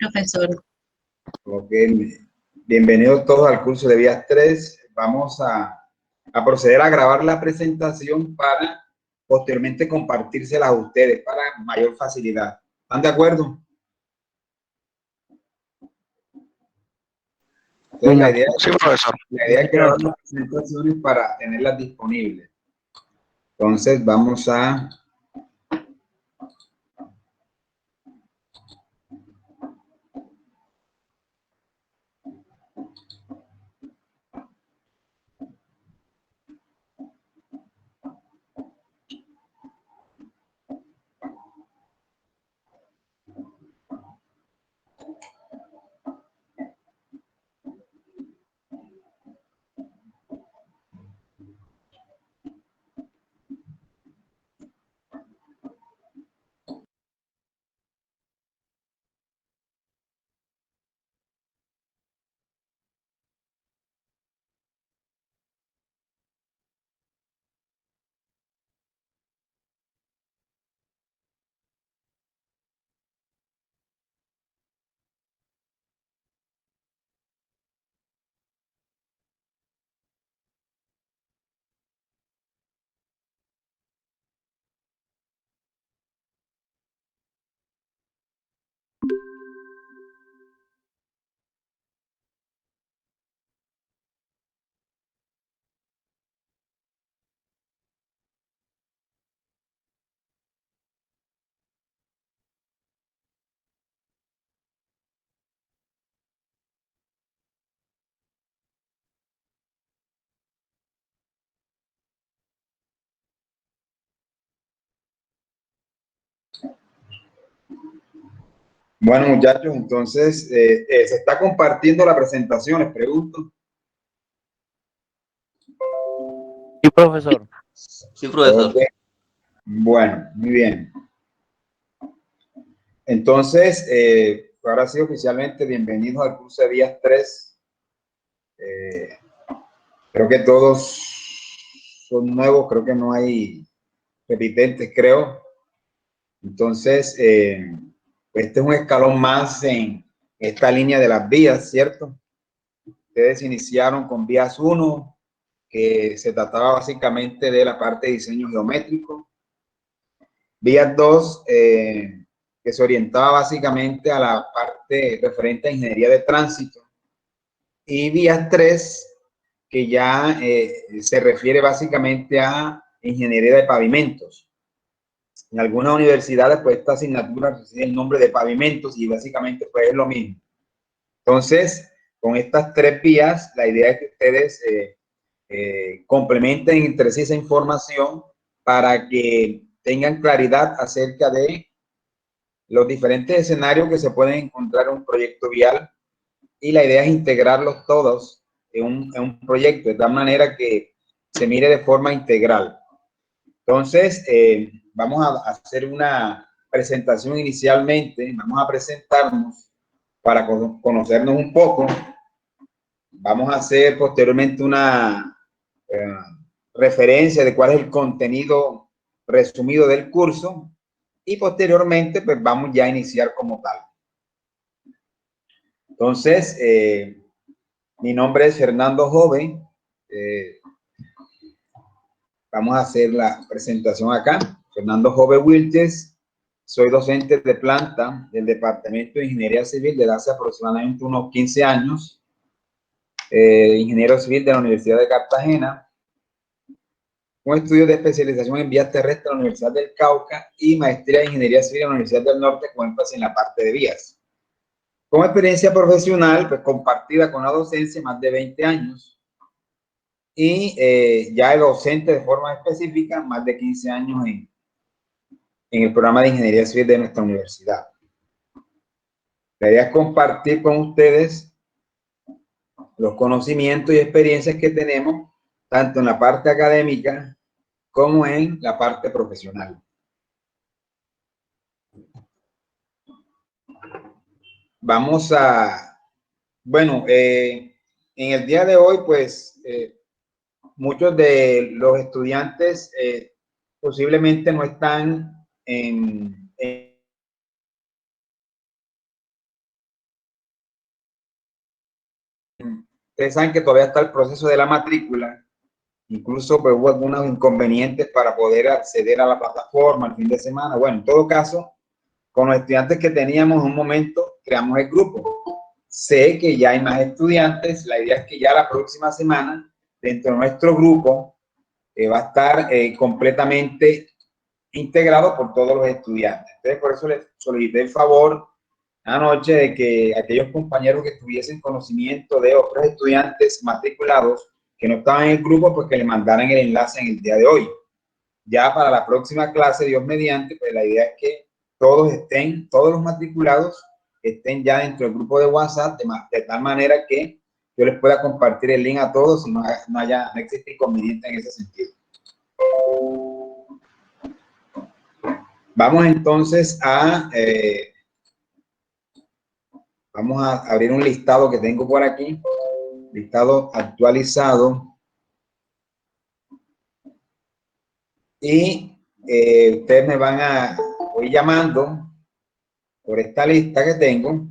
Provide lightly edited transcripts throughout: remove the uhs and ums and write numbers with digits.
profesor. Ok, bienvenidos todos al curso de Vías 3. Vamos a proceder a grabar la presentación para posteriormente compartírsela a ustedes para mayor facilidad. ¿Están de acuerdo? Entonces, Sí, profesor. la idea es grabar las presentaciones para tenerlas disponibles. Entonces, vamos a... Bueno, muchachos, entonces, ¿se está compartiendo la presentación? Les pregunto. Sí, profesor. Sí, profesor. Okay. Bueno, muy bien. Entonces, ahora sí, oficialmente, bienvenidos al curso de Vías 3. Creo que todos son nuevos, creo que no hay repitentes, creo. Entonces, este es un escalón más en esta línea de las vías, ¿cierto? Ustedes iniciaron con vías 1, que se trataba básicamente de la parte de diseño geométrico. Vías 2, que se orientaba básicamente a la parte referente a ingeniería de tránsito. Y vías 3, que ya se refiere básicamente a ingeniería de pavimentos. En algunas universidades, pues esta asignatura recibe el nombre de pavimentos y básicamente pues es lo mismo. Entonces, con estas tres vías, la idea es que ustedes complementen entre sí esa información para que tengan claridad acerca de los diferentes escenarios que se pueden encontrar en un proyecto vial, y la idea es integrarlos todos en un proyecto de tal manera que se mire de forma integral. Entonces, vamos a hacer una presentación inicialmente, vamos a presentarnos para conocernos un poco. Vamos a hacer posteriormente una referencia de cuál es el contenido resumido del curso y posteriormente pues vamos ya a iniciar como tal. Entonces, mi nombre es Fernando Jove. Vamos a hacer la presentación acá. Fernando Jove Wilches. Soy docente de planta del Departamento de Ingeniería Civil desde hace aproximadamente unos 15 años. Ingeniero civil de la Universidad de Cartagena. Un estudio de especialización en vías terrestres de la Universidad del Cauca y maestría de Ingeniería Civil en la Universidad del Norte con énfasis en la parte de vías. Como experiencia profesional, pues compartida con la docencia, más de 20 años. Y ya docente de forma específica, más de 15 años en el programa de Ingeniería Civil de nuestra universidad. La idea es compartir con ustedes los conocimientos y experiencias que tenemos, tanto en la parte académica como en la parte profesional. Vamos a, bueno, en el día de hoy, pues, muchos de los estudiantes posiblemente no están en ustedes saben que todavía está el proceso de la matrícula. Incluso pues, hubo algunos inconvenientes para poder acceder a la plataforma el fin de semana. Bueno, en todo caso, con los estudiantes que teníamos en un momento, creamos el grupo. Sé que ya hay más estudiantes. La idea es que ya la próxima semana, dentro de nuestro grupo, va a estar completamente integrado por todos los estudiantes. Entonces, por eso les solicité el favor anoche de que aquellos compañeros que tuviesen conocimiento de otros estudiantes matriculados que no estaban en el grupo, pues que le mandaran el enlace en el día de hoy. Ya para la próxima clase, Dios mediante, pues la idea es que todos los matriculados estén ya dentro del grupo de WhatsApp, de tal manera que yo les pueda compartir el link a todos y no existe inconveniente en ese sentido. Vamos entonces vamos a abrir un listado que tengo por aquí, listado actualizado. Y ustedes me voy llamando por esta lista que tengo.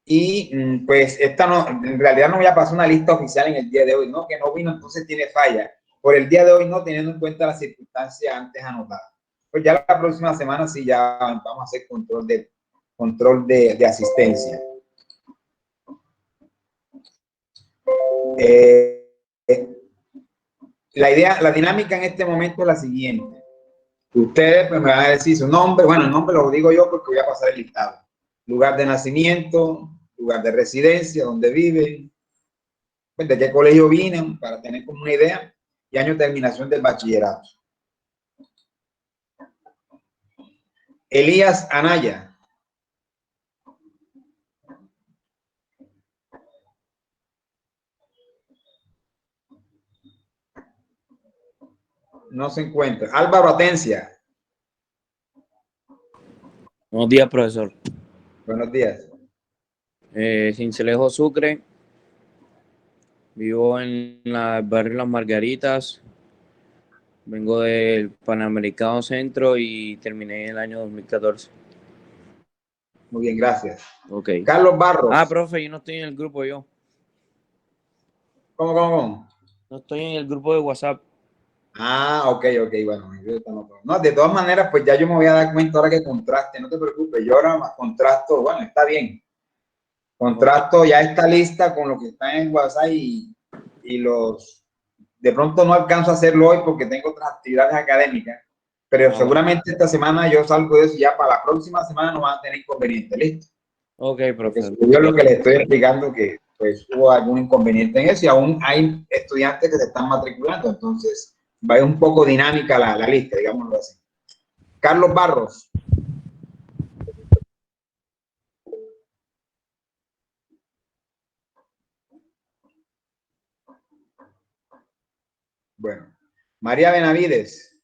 Y pues esta no, en realidad no voy a pasar una lista oficial en el día de hoy, ¿no? Que no vino, entonces tiene falla. Por el día de hoy no, teniendo en cuenta las circunstancias antes anotadas. Pues ya la próxima semana sí ya vamos a hacer control de asistencia. La dinámica en este momento es la siguiente. Ustedes pues, me van a decir su nombre. Bueno, el nombre lo digo yo porque voy a pasar el listado. Lugar de nacimiento, lugar de residencia, donde viven, pues, de qué colegio vienen, para tener como una idea, y año de terminación del bachillerato. Elías Anaya. No se encuentra. Álvaro Atencia. Buenos días, profesor. Buenos días. Sincelejo Sucre. Vivo en el barrio Las Margaritas. Vengo del Panamericano Centro y terminé en el año 2014. Muy bien, gracias. Ok. Carlos Barros. Profe, yo no estoy en el grupo yo. ¿Cómo? No estoy en el grupo de WhatsApp. Ok, bueno. No, de todas maneras, pues ya yo me voy a dar cuenta ahora que contraste, no te preocupes, yo ahora contrasto, bueno, está bien. Contrasto ya esta lista con lo que está en WhatsApp y de pronto no alcanzo a hacerlo hoy porque tengo otras actividades académicas, pero seguramente esta semana yo salgo de eso, ya para la próxima semana no van a tener inconveniente, ¿listo? Ok, profesor. Yo lo que les estoy explicando que pues hubo algún inconveniente en eso y aún hay estudiantes que se están matriculando, entonces va a ir un poco dinámica la lista, digámoslo así. Carlos Barros. Bueno, María Benavides.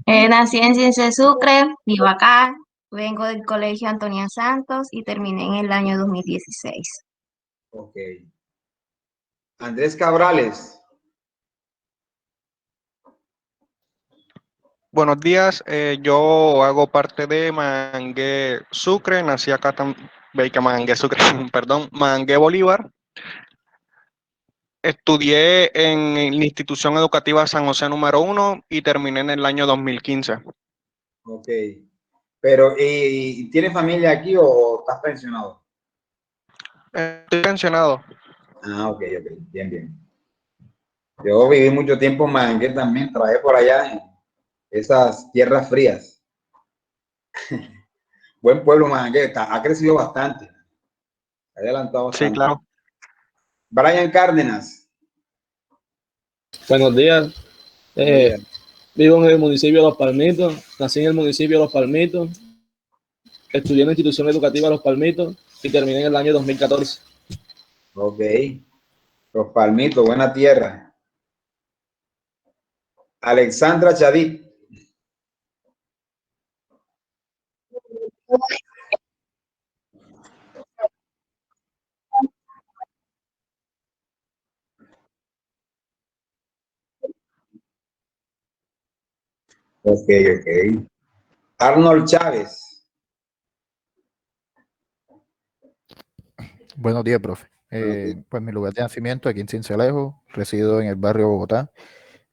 Nací en Ciencia Sucre, vivo acá, vengo del Colegio Antonia Santos y terminé en el año 2016. Ok. Andrés Cabrales. Buenos días, yo hago parte de Mangue Sucre, nací acá también, Mangue Sucre, perdón, Mangue Bolívar. Estudié en la institución educativa San José número 1 y terminé en el año 2015. Ok. Pero, ¿y tienes familia aquí o estás pensionado? Estoy pensionado. Ok, bien. Yo viví mucho tiempo en Mangue también, trabajé por allá en esas tierras frías. Buen pueblo Mangue, ha crecido bastante, ha adelantado Sí, bastante. claro. Brian Cárdenas. Buenos días. Buenos días. Vivo en el municipio de Los Palmitos, nací en el municipio de Los Palmitos, estudié en la institución educativa Los Palmitos y terminé en el año 2014. Ok. Los Palmitos, buena tierra. Alexandra Chadit. Ok. Arnold Chávez. Buenos días, profe. Pues mi lugar de nacimiento aquí en Cincelejo, resido en el barrio Bogotá.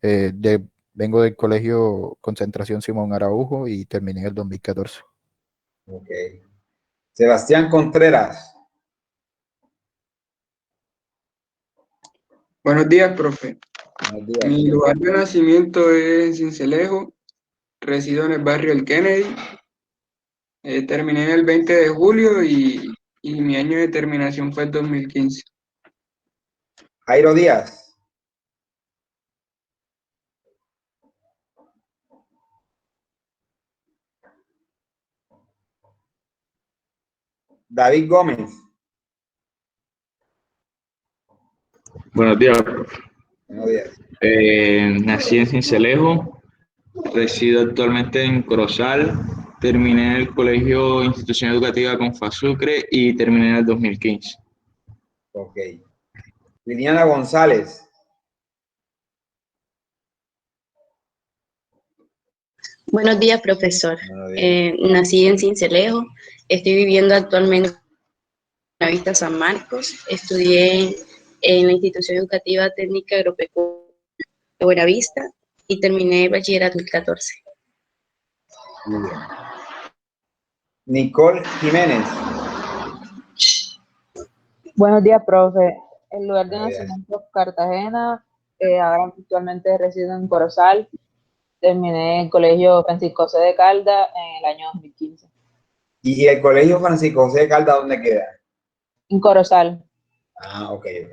Vengo del colegio Concentración Simón Araujo y terminé en el 2014. Ok. Sebastián Contreras. Buenos días, profe. Buenos días. Mi lugar de nacimiento es en Sincelejo, resido en el barrio El Kennedy. Terminé en el 20 de julio y mi año de terminación fue el 2015. Jairo Díaz. David Gómez. Buenos días, profe. Buenos días. Nací en Cincelejo, resido actualmente en Corozal, terminé en el colegio Institución Educativa Confa Sucre y terminé en el 2015. Ok. Liliana González. Buenos días, profesor. Buenos días. Nací en Cincelejo, estoy viviendo actualmente en Buenavista, San Marcos. Estudié en la Institución Educativa Técnica Agropecuaria de Buenavista y terminé el bachillerato en 2014. Muy bien. Nicole Jiménez. Buenos días, profe. El lugar de Buenos días. nacimiento es Cartagena. Ahora actualmente resido en Corozal. Terminé el colegio Francisco José de Calda en el año 2015. ¿Y el colegio Francisco José de Calda dónde queda? En Corozal. Ah, ok, ok.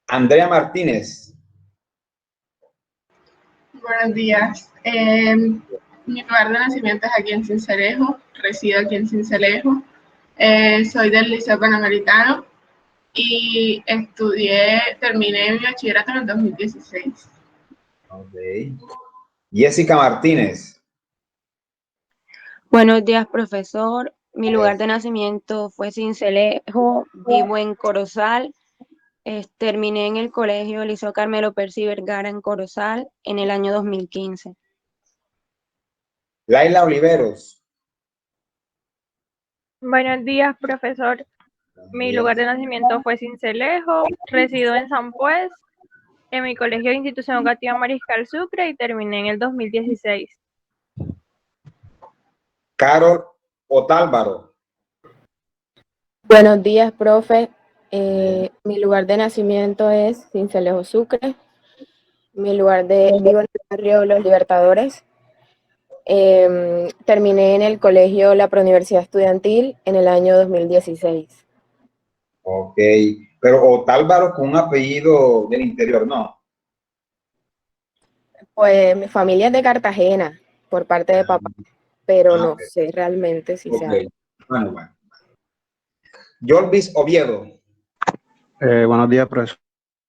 Andrea Martínez. Buenos días. Mi lugar de nacimiento es aquí en Cincelejo, resido aquí en Cincelejo. Soy del Liceo Panamericano y terminé mi bachillerato en el 2016. Ok. Jessica Martínez. Buenos días, profesor. Mi lugar de nacimiento fue Cincelejo, vivo en Corozal. Terminé en el colegio Liceo Carmelo Percy Vergara en Corozal en el año 2015. Laila Oliveros. Buenos días, profesor. Mi lugar de nacimiento fue Cincelejo, resido en San Pues, en mi colegio de Institución Educativa Mariscal Sucre y terminé en el 2016. Carol Otálvaro. Buenos días, profe. Mi lugar de nacimiento es Cincelejo Sucre. Vivo en el barrio Los Libertadores. Terminé en el colegio La Prouniversidad Estudiantil en el año 2016. Ok, pero Otálvaro con un apellido del interior, ¿no? Pues mi familia es de Cartagena, por parte de papá, pero no sé realmente si sea. Ok, bueno. Jorvis Oviedo. Buenos días, profesor.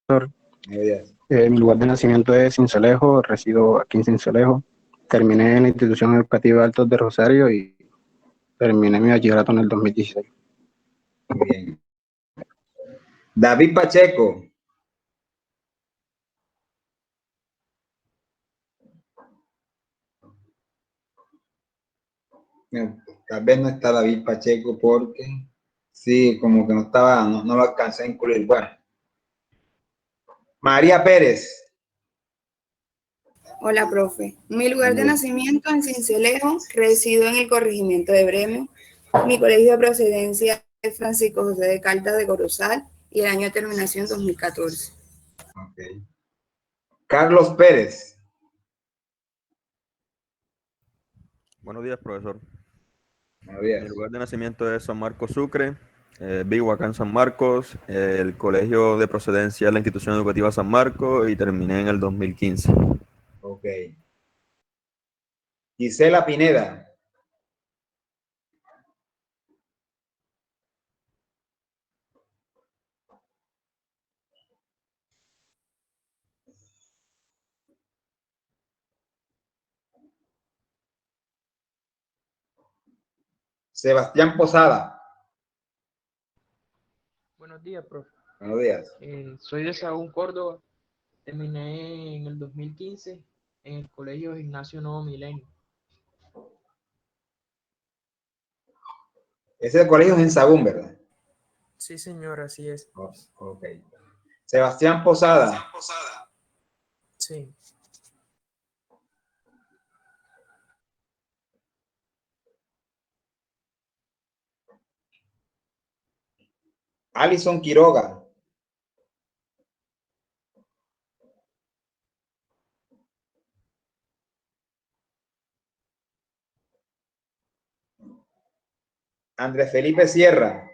Buenos días. Mi lugar de nacimiento es Cincelejo, resido aquí en Cincelejo. Terminé en la Institución Educativa Altos de Rosario y terminé mi bachillerato en el 2016. Muy bien. David Pacheco. Tal vez no está David Pacheco porque sí, como que no lo alcancé a incluir. Bueno. María Pérez. Hola, profe. Mi lugar de nacimiento en Cincelejo, resido en el corregimiento de Bremio. Mi colegio de procedencia es Francisco José de Calda de Corozal y el año de terminación 2014. Okay. Carlos Pérez. Buenos días, profesor. Buenos días. Mi lugar de nacimiento es San Marcos Sucre. Vivo acá en San Marcos. El colegio de procedencia es la Institución Educativa San Marcos y terminé en el 2015. Ok. Gisela Pineda. Sebastián Posada. Buenos días, profe. Buenos días. Soy de Sahagún, Córdoba. Terminé en el 2015 en el Colegio Gimnasio Nuevo Milenio. Ese colegio es en Sagún, ¿verdad? Sí, señor, así es. Ok. Sebastián Posada. Sí. Alison Quiroga. Andrés Felipe Sierra.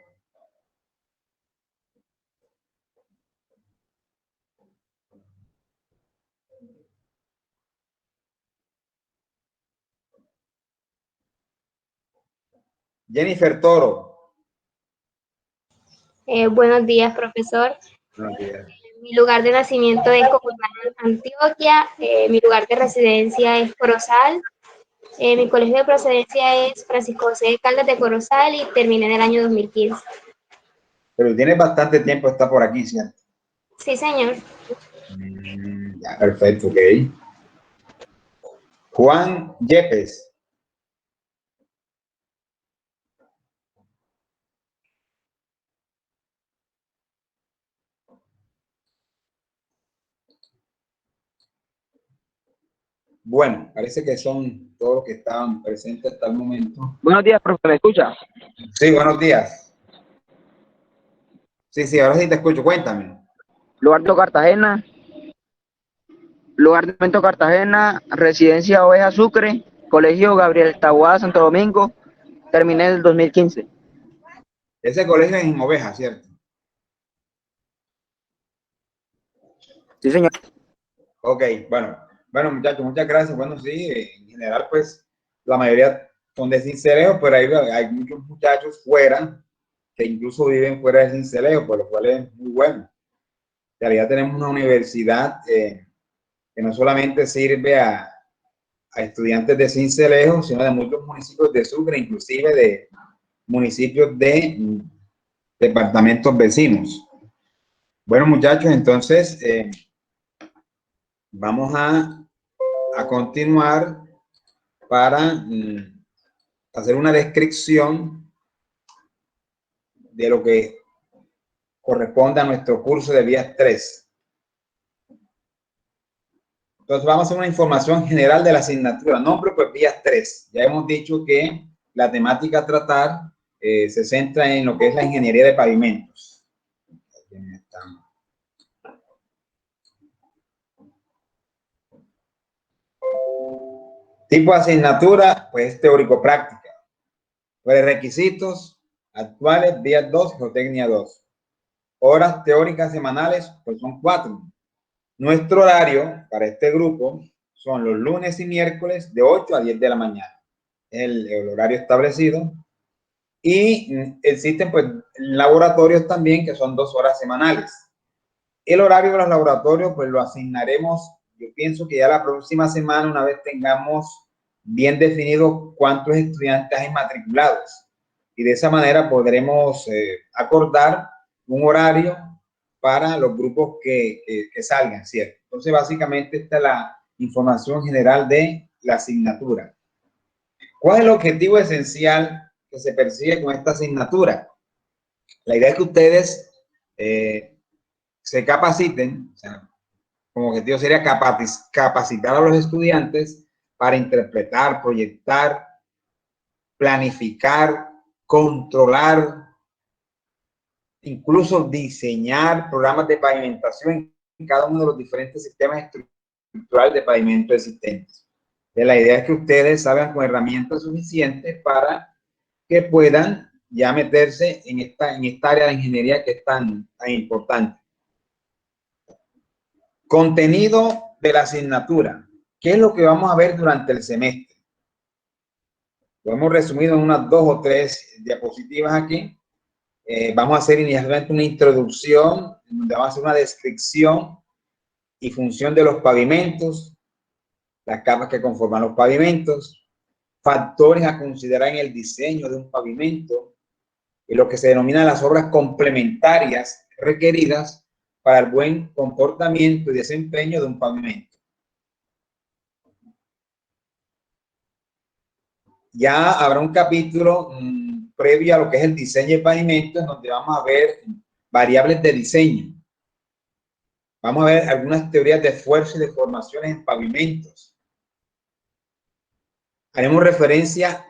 Jennifer Toro. Buenos días, profesor. Buenos días. Mi lugar de nacimiento es Cocubán, Antioquia. Mi lugar de residencia es Corozal. Mi colegio de procedencia es Francisco José de Caldas de Corozal y terminé en el año 2015. Pero tiene bastante tiempo, está por aquí, ¿cierto? Sí, señor. Ya, perfecto, ok. Juan Yepes. Bueno, parece que son todos los que estaban presentes hasta el momento. Buenos días, profesor, ¿me escucha? Sí, buenos días. Sí, ahora sí te escucho, cuéntame. Lugar de Cartagena. Lugar de nacimiento Cartagena, residencia Oveja Sucre, Colegio Gabriel Taboada, Santo Domingo, terminé en el 2015. Ese colegio es en Oveja, ¿cierto? Sí, señor. Ok, bueno muchachos, muchas gracias. Bueno, sí, en general, pues, la mayoría son de Sincelejo, pero hay muchos muchachos fuera, que incluso viven fuera de Sincelejo, por lo cual es muy bueno. En realidad tenemos una universidad que no solamente sirve a estudiantes de Sincelejo, sino de muchos municipios de Sucre, inclusive de municipios de departamentos vecinos. Bueno, muchachos, entonces vamos a continuar para hacer una descripción de lo que corresponde a nuestro curso de vías 3. Entonces vamos a hacer una información general de la asignatura. Nombre, pues vías 3. Ya hemos dicho que la temática a tratar se centra en lo que es la ingeniería de pavimentos. Tipo de asignatura, pues teórico-práctica. Pues requisitos actuales, vías 2, geotecnia 2. Horas teóricas semanales, pues son 4. Nuestro horario para este grupo son los lunes y miércoles de 8 a 10 de la mañana. El horario establecido. Y existen pues laboratorios también que son 2 horas semanales. El horario de los laboratorios pues lo asignaremos, yo pienso que ya la próxima semana, una vez tengamos bien definido cuántos estudiantes hay matriculados. Y de esa manera podremos acordar un horario para los grupos que salgan, ¿cierto? Entonces, básicamente esta es la información general de la asignatura. ¿Cuál es el objetivo esencial que se persigue con esta asignatura? La idea es que ustedes se capaciten, o sea, como objetivo sería capacitar a los estudiantes para interpretar, proyectar, planificar, controlar, incluso diseñar programas de pavimentación en cada uno de los diferentes sistemas estructurales de pavimento existentes. La idea es que ustedes salgan con herramientas suficientes para que puedan ya meterse en esta área de ingeniería que es tan importante. Contenido de la asignatura. ¿Qué es lo que vamos a ver durante el semestre? Lo hemos resumido en unas 2 o 3 diapositivas aquí. Vamos a hacer inicialmente una introducción, donde vamos a hacer una descripción y función de los pavimentos, las capas que conforman los pavimentos, factores a considerar en el diseño de un pavimento y lo que se denomina las obras complementarias requeridas para el buen comportamiento y desempeño de un pavimento. Ya habrá un capítulo previo a lo que es el diseño de pavimentos, donde vamos a ver variables de diseño. Vamos a ver algunas teorías de esfuerzo y deformaciones en pavimentos. Haremos referencia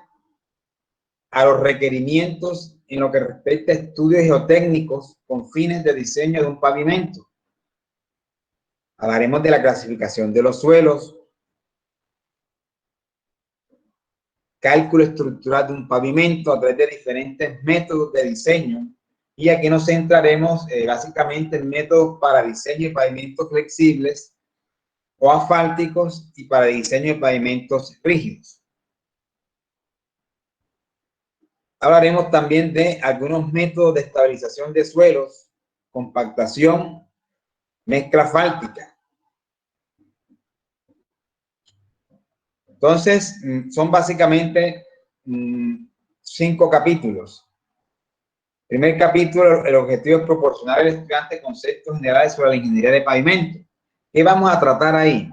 a los requerimientos en lo que respecta a estudios geotécnicos con fines de diseño de un pavimento. Hablaremos de la clasificación de los suelos, cálculo estructural de un pavimento a través de diferentes métodos de diseño, y aquí nos centraremos básicamente en métodos para diseño de pavimentos flexibles o asfálticos y para diseño de pavimentos rígidos. Hablaremos también de algunos métodos de estabilización de suelos, compactación, mezcla asfáltica. Entonces, son básicamente 5 capítulos. Primer capítulo, el objetivo es proporcionar al estudiante conceptos generales sobre la ingeniería de pavimento. ¿Qué vamos a tratar ahí?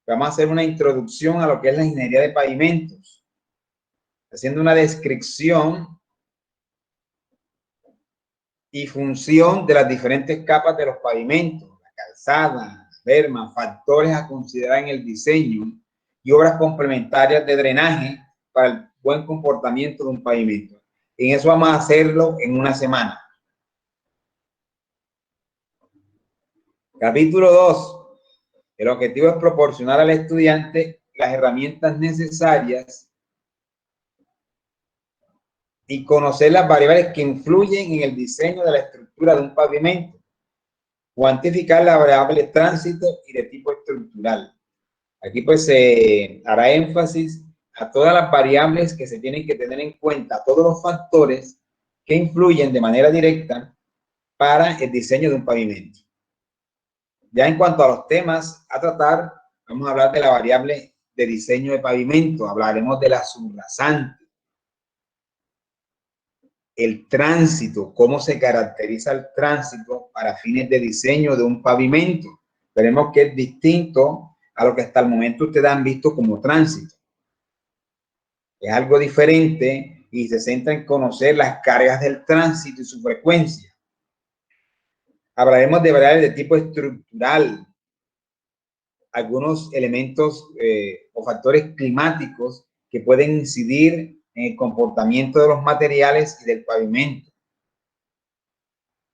Vamos a hacer una introducción a lo que es la ingeniería de pavimentos, haciendo una descripción y función de las diferentes capas de los pavimentos, la calzada, la berma, factores a considerar en el diseño y obras complementarias de drenaje para el buen comportamiento de un pavimento. En eso vamos a hacerlo en una semana. Capítulo 2. El objetivo es proporcionar al estudiante las herramientas necesarias y conocer las variables que influyen en el diseño de la estructura de un pavimento. Cuantificar la variable de tránsito y de tipo estructural. Aquí pues se hará énfasis a todas las variables que se tienen que tener en cuenta, todos los factores que influyen de manera directa para el diseño de un pavimento. Ya en cuanto a los temas a tratar, vamos a hablar de la variable de diseño de pavimento, hablaremos de la subrasante, el tránsito, cómo se caracteriza el tránsito para fines de diseño de un pavimento. Veremos que es distinto a lo que hasta el momento ustedes han visto como tránsito. Es algo diferente y se centra en conocer las cargas del tránsito y su frecuencia. Hablaremos de variables de tipo estructural, algunos elementos o factores climáticos que pueden incidir en el comportamiento de los materiales y del pavimento.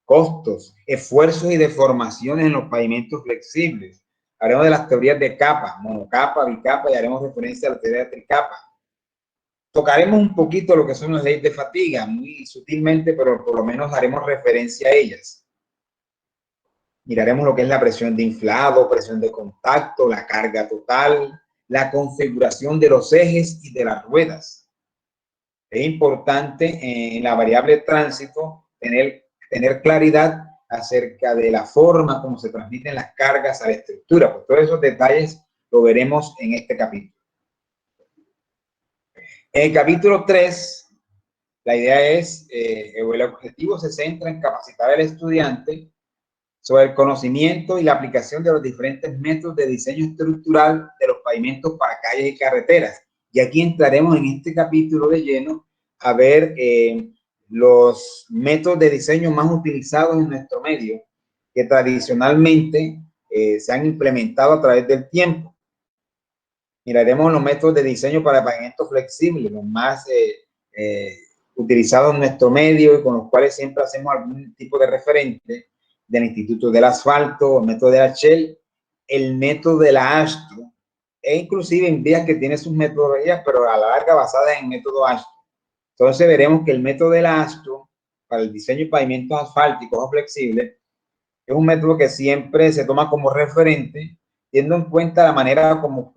Costos, esfuerzos y deformaciones en los pavimentos flexibles. Haremos de las teorías de capa, monocapa, bicapa, y haremos referencia a la teoría de tricapa. Tocaremos un poquito lo que son las leyes de fatiga, muy sutilmente, pero por lo menos haremos referencia a ellas. Miraremos lo que es la presión de inflado, presión de contacto, la carga total, la configuración de los ejes y de las ruedas. Es importante en la variable tránsito tener claridad acerca de la forma como se transmiten las cargas a la estructura. Pues todos esos detalles lo veremos en este capítulo. En el capítulo 3, la idea es, el objetivo se centra en capacitar al estudiante sobre el conocimiento y la aplicación de los diferentes métodos de diseño estructural de los pavimentos para calles y carreteras. Y aquí entraremos en este capítulo de lleno a ver los métodos de diseño más utilizados en nuestro medio, que tradicionalmente se han implementado a través del tiempo. Miraremos los métodos de diseño para pavimentos flexibles, los más utilizados en nuestro medio y con los cuales siempre hacemos algún tipo de referente, del Instituto del Asfalto, el método de la Shell, el método de la AASHTO, e inclusive en vías que tiene sus metodologías, pero a la larga basadas en el método AASHTO. Entonces veremos que el método de la AASHTO para el diseño de pavimentos asfálticos o flexibles es un método que siempre se toma como referente, teniendo en cuenta la manera como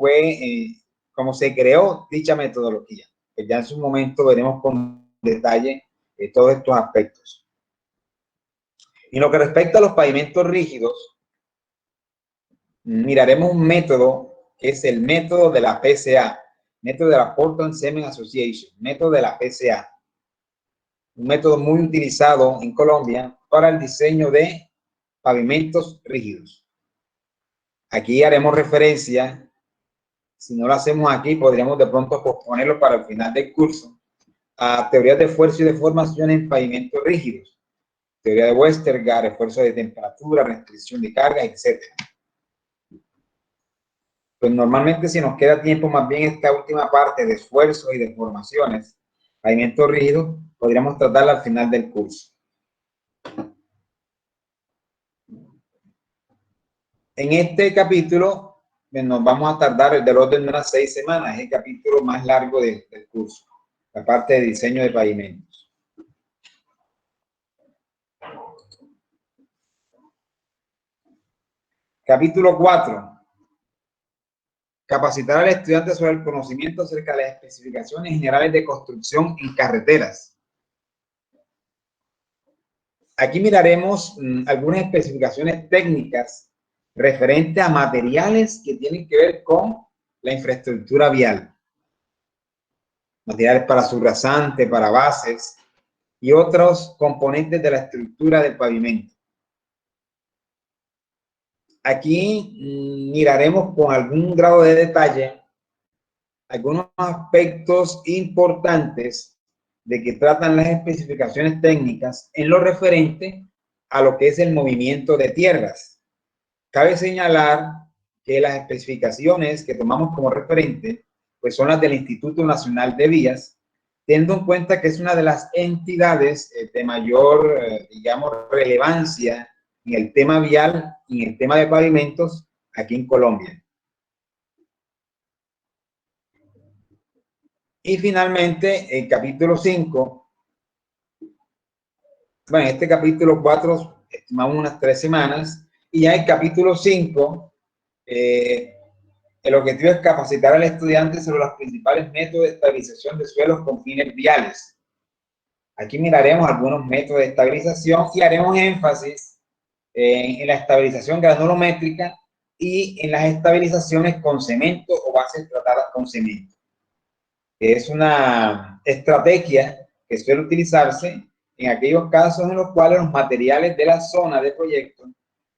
como se creó dicha metodología. Que ya en su momento veremos con detalle todos estos aspectos. En lo que respecta a los pavimentos rígidos, miraremos un método que es el método de la PCA, método de la Portland Cement Association, método de la PCA. Un método muy utilizado en Colombia para el diseño de pavimentos rígidos. Aquí haremos referencia, si no lo hacemos aquí, podríamos de pronto posponerlo para el final del curso, a teorías de esfuerzo y de formación en pavimentos rígidos, teoría de Westergaard, esfuerzo de temperatura, restricción de carga, etc. Pues normalmente si nos queda tiempo, más bien esta última parte de esfuerzo y de formaciones, pavimento rígido, podríamos tratarla al final del curso. En este capítulo nos vamos a tardar del orden de unas 6 semanas, es el capítulo más largo del curso, la parte de diseño de pavimentos. Capítulo 4. Capacitar al estudiante sobre el conocimiento acerca de las especificaciones generales de construcción en carreteras. Aquí miraremos algunas especificaciones técnicas referentes a materiales que tienen que ver con la infraestructura vial. Materiales para subrasante, para bases y otros componentes de la estructura del pavimento. Aquí miraremos con algún grado de detalle algunos aspectos importantes de que tratan las especificaciones técnicas en lo referente a lo que es el movimiento de tierras. Cabe señalar que las especificaciones que tomamos como referente pues son las del Instituto Nacional de Vías, teniendo en cuenta que es una de las entidades de mayor, digamos, relevancia en el tema vial y en el tema de pavimentos aquí en Colombia. Y finalmente, el capítulo 5, bueno, este capítulo 4 estimamos unas 3 semanas, y ya el capítulo 5, el objetivo es capacitar al estudiante sobre los principales métodos de estabilización de suelos con fines viales. Aquí miraremos algunos métodos de estabilización y haremos énfasis en la estabilización granulométrica y en las estabilizaciones con cemento o bases tratadas con cemento. Es una estrategia que suele utilizarse en aquellos casos en los cuales los materiales de la zona de proyecto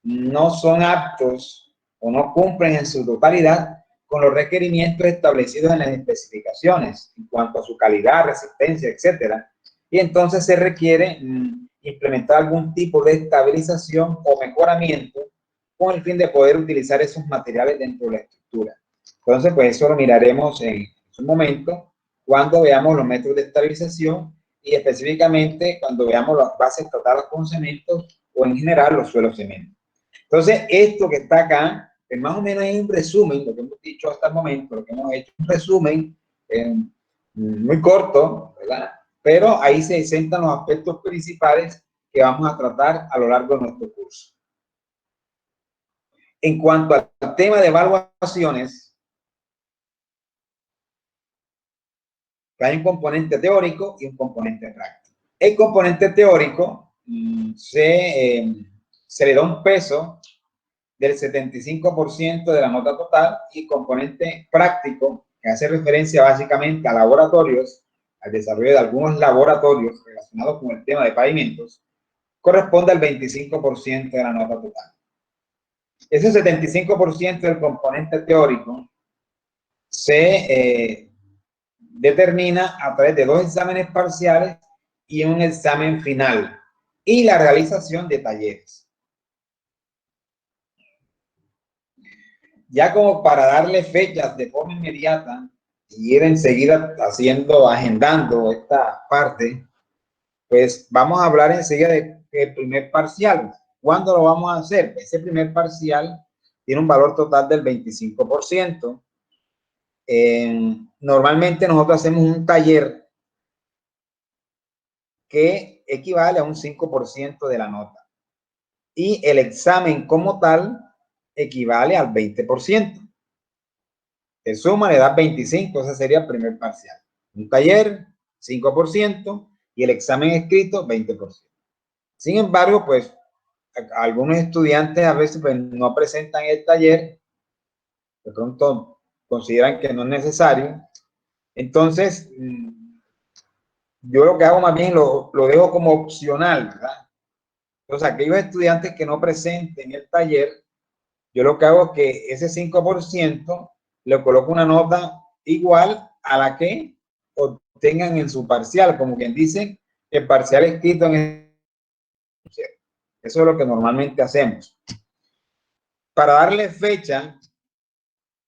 no son aptos o no cumplen en su totalidad con los requerimientos establecidos en las especificaciones en cuanto a su calidad, resistencia, etcétera. Y entonces se requiere implementar algún tipo de estabilización o mejoramiento con el fin de poder utilizar esos materiales dentro de la estructura. Entonces, pues eso lo miraremos en un momento cuando veamos los métodos de estabilización y específicamente cuando veamos las bases tratadas con cemento o en general los suelos cemento. Entonces, esto que está acá, es más o menos es un resumen, lo que hemos dicho hasta el momento, lo que hemos hecho, un resumen muy corto, ¿verdad? Pero ahí se centran los aspectos principales que vamos a tratar a lo largo de nuestro curso. En cuanto al tema de evaluaciones, hay un componente teórico y un componente práctico. El componente teórico se le da un peso del 75% de la nota total, y componente práctico, que hace referencia básicamente a laboratorios, al desarrollo de algunos laboratorios relacionados con el tema de pavimentos, corresponde al 25% de la nota total. Ese 75% del componente teórico se determina a través de 2 exámenes parciales y un examen final, y la realización de talleres. Ya como para darle fechas de forma inmediata y ir enseguida agendando esta parte, pues vamos a hablar enseguida del primer parcial. ¿Cuándo lo vamos a hacer? Ese primer parcial tiene un valor total del 25%. Normalmente nosotros hacemos un taller que equivale a un 5% de la nota. Y el examen como tal equivale al 20%. Se suma, le da 25, ese sería el primer parcial. Un taller, 5%, y el examen escrito, 20%. Sin embargo, pues, algunos estudiantes a veces pues, no presentan el taller, de pronto consideran que no es necesario. Entonces, yo lo que hago más bien lo dejo como opcional, ¿verdad? Entonces, aquellos estudiantes que no presenten el taller, yo lo que hago es que ese 5% le coloco una nota igual a la que obtengan en su parcial, como quien dice, el parcial escrito en el... Eso es lo que normalmente hacemos. Para darle fecha,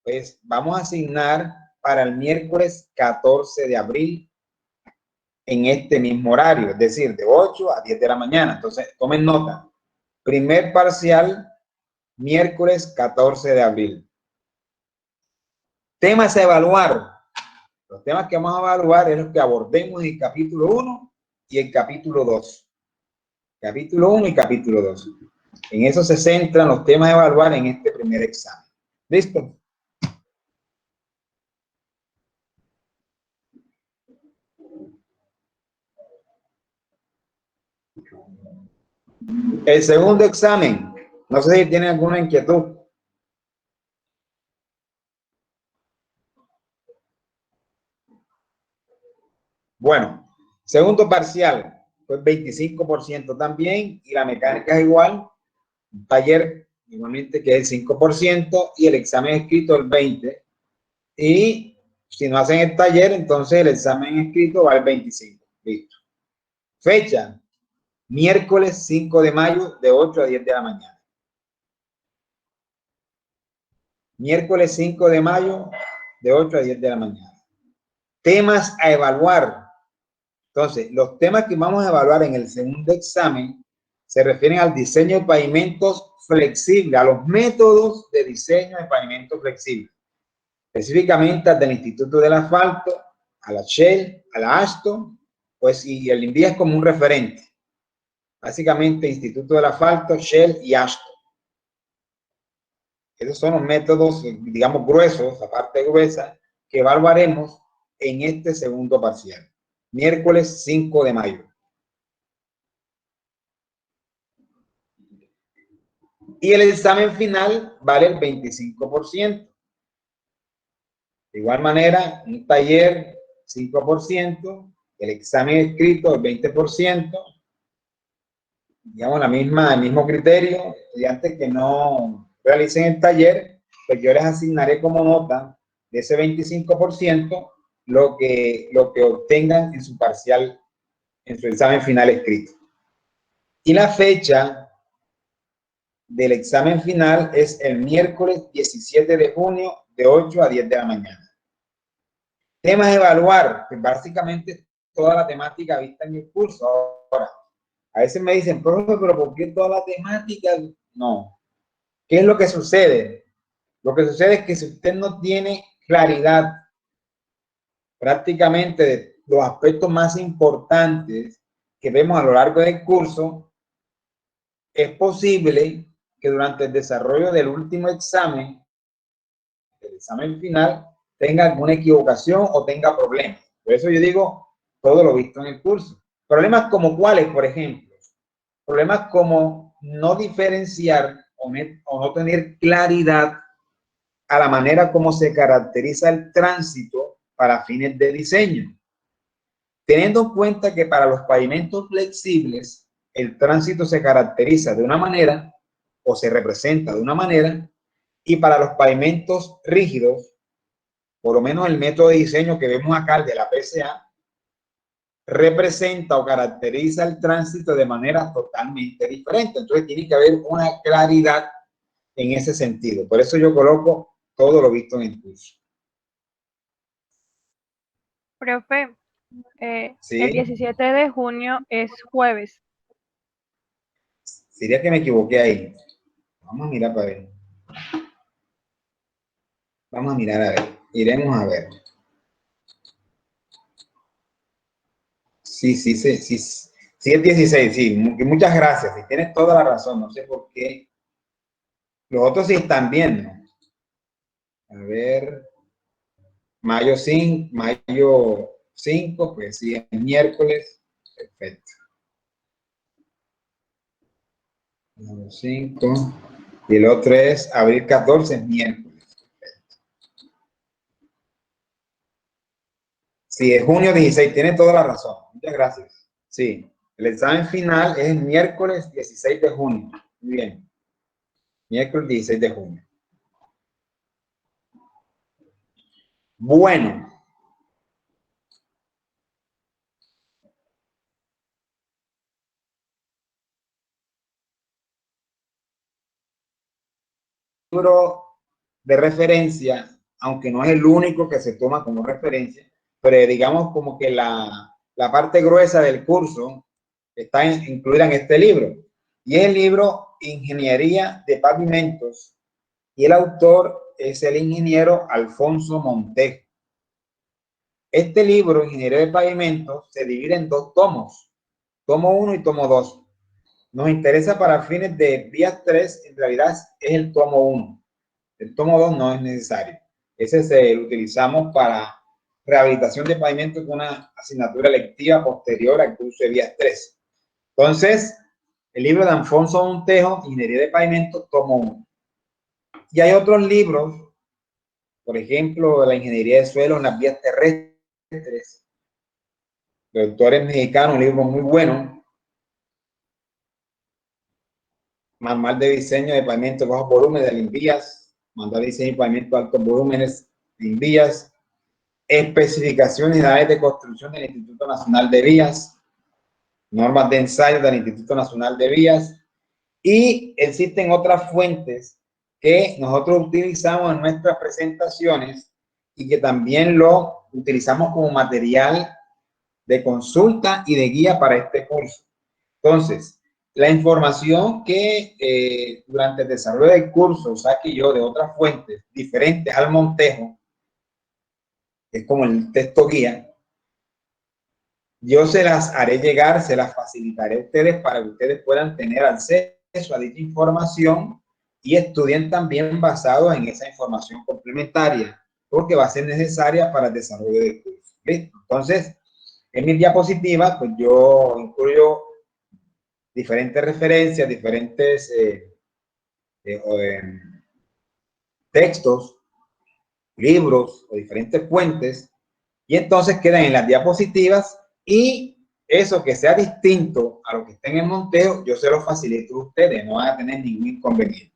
pues vamos a asignar para el miércoles 14 de abril en este mismo horario, es decir, de 8 a 10 de la mañana. Entonces, tomen nota. Primer parcial, miércoles 14 de abril. Temas a evaluar. Los temas que vamos a evaluar es los que abordemos en el capítulo 1 y el capítulo 2. Capítulo 1 y capítulo 2. En eso se centran los temas a evaluar en este primer examen. ¿Listo? El segundo examen. No sé si tienen alguna inquietud. Bueno, segundo parcial, pues 25% también, y la mecánica es igual. Un taller, igualmente, que es el 5%, y el examen escrito el 20%. Y si no hacen el taller, entonces el examen escrito va al 25%. Listo. Fecha, miércoles 5 de mayo, de 8 a 10 de la mañana. Miércoles 5 de mayo, de 8 a 10 de la mañana. Temas a evaluar. Entonces, los temas que vamos a evaluar en el segundo examen se refieren al diseño de pavimentos flexibles, a los métodos de diseño de pavimentos flexibles, específicamente al del Instituto del Asfalto, a la Shell, a la Ashton, pues, y el INVIA es como un referente. Básicamente, Instituto del Asfalto, Shell y Ashton. Esos son los métodos, digamos, gruesos, la parte gruesa, que evaluaremos en este segundo parcial. Miércoles 5 de mayo. Y el examen final vale el 25%. De igual manera, un taller 5%, el examen escrito el 20%. Digamos, el mismo criterio. Estudiantes que no realicen el taller, pues yo les asignaré como nota de ese 25% lo que obtengan en su parcial, en su examen final escrito. Y la fecha del examen final es el miércoles 17 de junio, de 8 a 10 de la mañana. Temas a evaluar, pues básicamente toda la temática vista en el curso. Ahora, a veces me dicen, profe, pero ¿por qué toda la temática? No. ¿Qué es lo que sucede? Lo que sucede es que si usted no tiene claridad prácticamente de los aspectos más importantes que vemos a lo largo del curso, es posible que durante el desarrollo del último examen, el examen final, tenga alguna equivocación o tenga problemas. Por eso yo digo todo lo visto en el curso. Problemas como cuáles, por ejemplo. Problemas como no diferenciar o no tener claridad a la manera como se caracteriza el tránsito para fines de diseño. Teniendo en cuenta que para los pavimentos flexibles el tránsito se caracteriza de una manera o se representa de una manera, y para los pavimentos rígidos, por lo menos el método de diseño que vemos acá, el de la PSA, representa o caracteriza el tránsito de manera totalmente diferente. Entonces tiene que haber una claridad en ese sentido. Por eso yo coloco todo lo visto en el curso. Profe, ¿Sí? el 17 de junio es jueves. Sería que me equivoqué ahí. Vamos a mirar para ver. Vamos a mirar a ver. Iremos a ver. Sí, es 16, sí. Muchas gracias. Y tienes toda la razón. No sé por qué. Los otros sí están bien, ¿no? A ver. Mayo 5, pues sí, es miércoles. Perfecto. Mayo 5. Y el otro es abril 14, es miércoles. Perfecto. Sí, es junio 16. Tiene toda la razón. Muchas gracias. Sí. El examen final es el miércoles 16 de junio. Muy bien. Miércoles 16 de junio. Bueno. libro de referencia, aunque no es el único que se toma como referencia, pero digamos como que la parte gruesa del curso está incluida en este libro. Y es el libro Ingeniería de Pavimentos, y el autor es el ingeniero Alfonso Montejo. Este libro, Ingeniería de Pavimentos, se divide en 2 tomos, tomo 1 y tomo 2. Nos interesa para fines de vías 3, en realidad es el tomo 1. El tomo 2 no es necesario. Ese lo utilizamos para rehabilitación de pavimentos con una asignatura electiva posterior al curso de vías 3. Entonces, el libro de Alfonso Montejo, Ingeniería de Pavimentos, tomo 1. Y hay otros libros, por ejemplo, la Ingeniería de Suelo en las vías terrestres, de autores mexicanos, un libro muy bueno. Manual de diseño de pavimentos de bajos volúmenes de Invías, manual de diseño de pavimentos de altos volúmenes de Invías, especificaciones generales de construcción del Instituto Nacional de Vías, normas de ensayo del Instituto Nacional de Vías, y existen otras fuentes que nosotros utilizamos en nuestras presentaciones y que también lo utilizamos como material de consulta y de guía para este curso. Entonces, la información que durante el desarrollo del curso saque yo de otras fuentes diferentes al Montejo, que es como el texto guía, yo se las haré llegar, se las facilitaré a ustedes para que ustedes puedan tener acceso a dicha información y estudien también basado en esa información complementaria, porque va a ser necesaria para el desarrollo del curso. ¿Listo? Entonces, en mis diapositivas, pues yo incluyo diferentes referencias, diferentes textos, libros o diferentes fuentes, y entonces quedan en las diapositivas, y eso que sea distinto a lo que esté en el Montejo, yo se lo facilito a ustedes, no van a tener ningún inconveniente.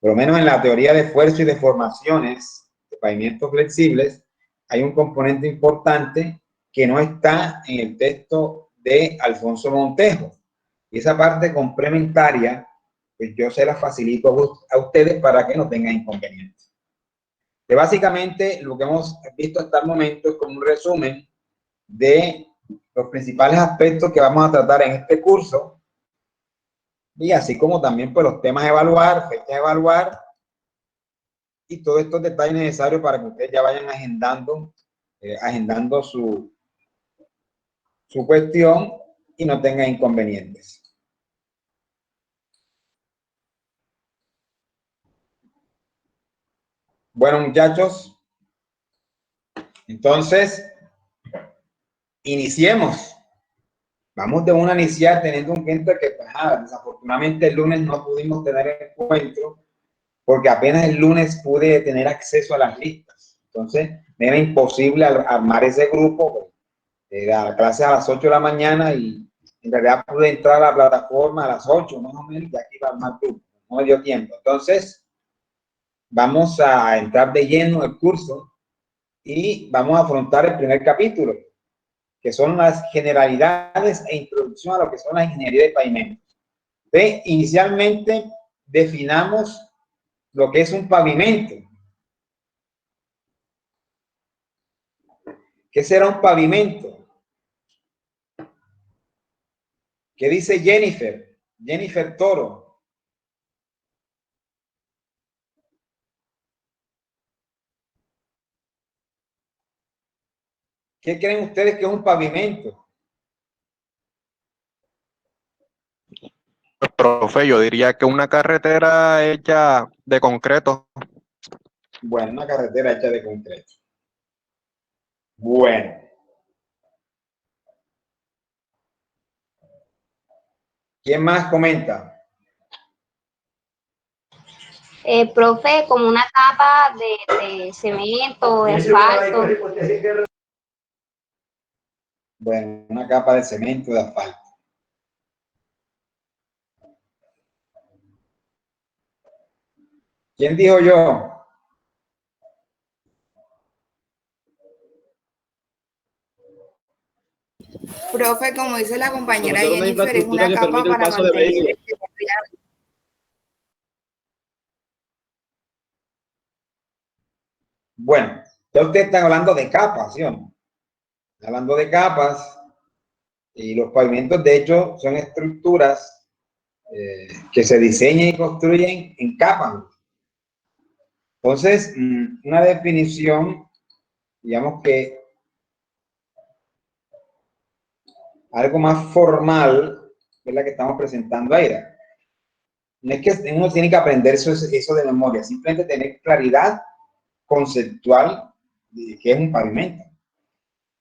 Por lo menos en la teoría de esfuerzo y de formaciones de pavimentos flexibles, hay un componente importante que no está en el texto de Alfonso Montejo. Y esa parte complementaria, pues yo se la facilito a ustedes para que no tengan inconvenientes. Que básicamente lo que hemos visto hasta el momento es como un resumen de los principales aspectos que vamos a tratar en este curso, y así como también pues los temas a evaluar, fechas a evaluar, y todos estos detalles necesarios para que ustedes ya vayan agendando su cuestión y no tengan inconvenientes. Bueno, muchachos, entonces iniciemos. Vamos de una a iniciar teniendo en cuenta que pues, desafortunadamente el lunes no pudimos tener encuentro porque apenas el lunes pude tener acceso a las listas. Entonces me era imposible armar ese grupo. La clase a las 8 de la mañana y en realidad pude entrar a la plataforma a las 8 más o menos, y aquí iba a armar grupo. No me dio tiempo. Entonces vamos a entrar de lleno el curso y vamos a afrontar el primer capítulo, que son las generalidades e introducción a lo que son las ingenierías de pavimentos. Entonces, inicialmente definamos lo que es un pavimento. ¿Qué será un pavimento? ¿Qué dice Jennifer? Jennifer Toro. ¿Qué creen ustedes que es un pavimento? Pues, profe, yo diría que una carretera hecha de concreto. Bueno, una carretera hecha de concreto. Bueno. ¿Quién más comenta? Profe, como una capa de cemento, de asfalto. Bueno, una capa de cemento, de asfalto. ¿Quién dijo yo? Profe, como dice la compañera Conocer una Jennifer, es infraestructura una que capa permite el para paso de mantener vehículos. Ya ustedes están hablando de capas, ¿sí o no? Hablando de capas, y los pavimentos, de hecho, son estructuras que se diseñan y construyen en capas. Entonces, una definición, digamos que algo más formal, es la que estamos presentando ahí. No es que uno tiene que aprender eso de memoria, simplemente tener claridad conceptual de qué es un pavimento.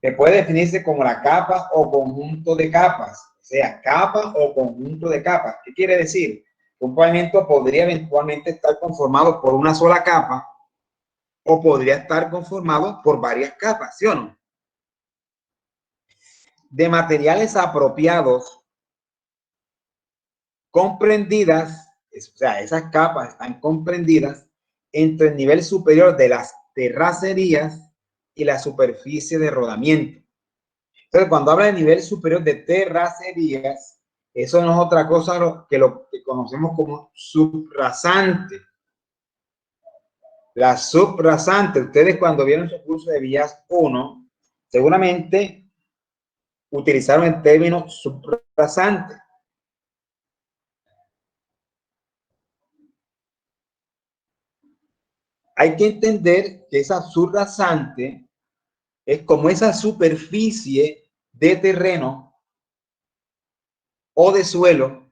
Que puede definirse como la capa o conjunto de capas, o sea, capa o conjunto de capas. ¿Qué quiere decir? Un pavimento podría eventualmente estar conformado por una sola capa o podría estar conformado por varias capas, ¿sí o no? De materiales apropiados, comprendidas, o sea, esas capas están comprendidas entre el nivel superior de las terracerías y la superficie de rodamiento. Entonces, cuando habla de nivel superior de terracerías, eso no es otra cosa que lo que conocemos como subrasante. La subrasante, ustedes cuando vieron su curso de vías 1, seguramente utilizaron el término subrasante. Hay que entender que esa subrasante es como esa superficie de terreno o de suelo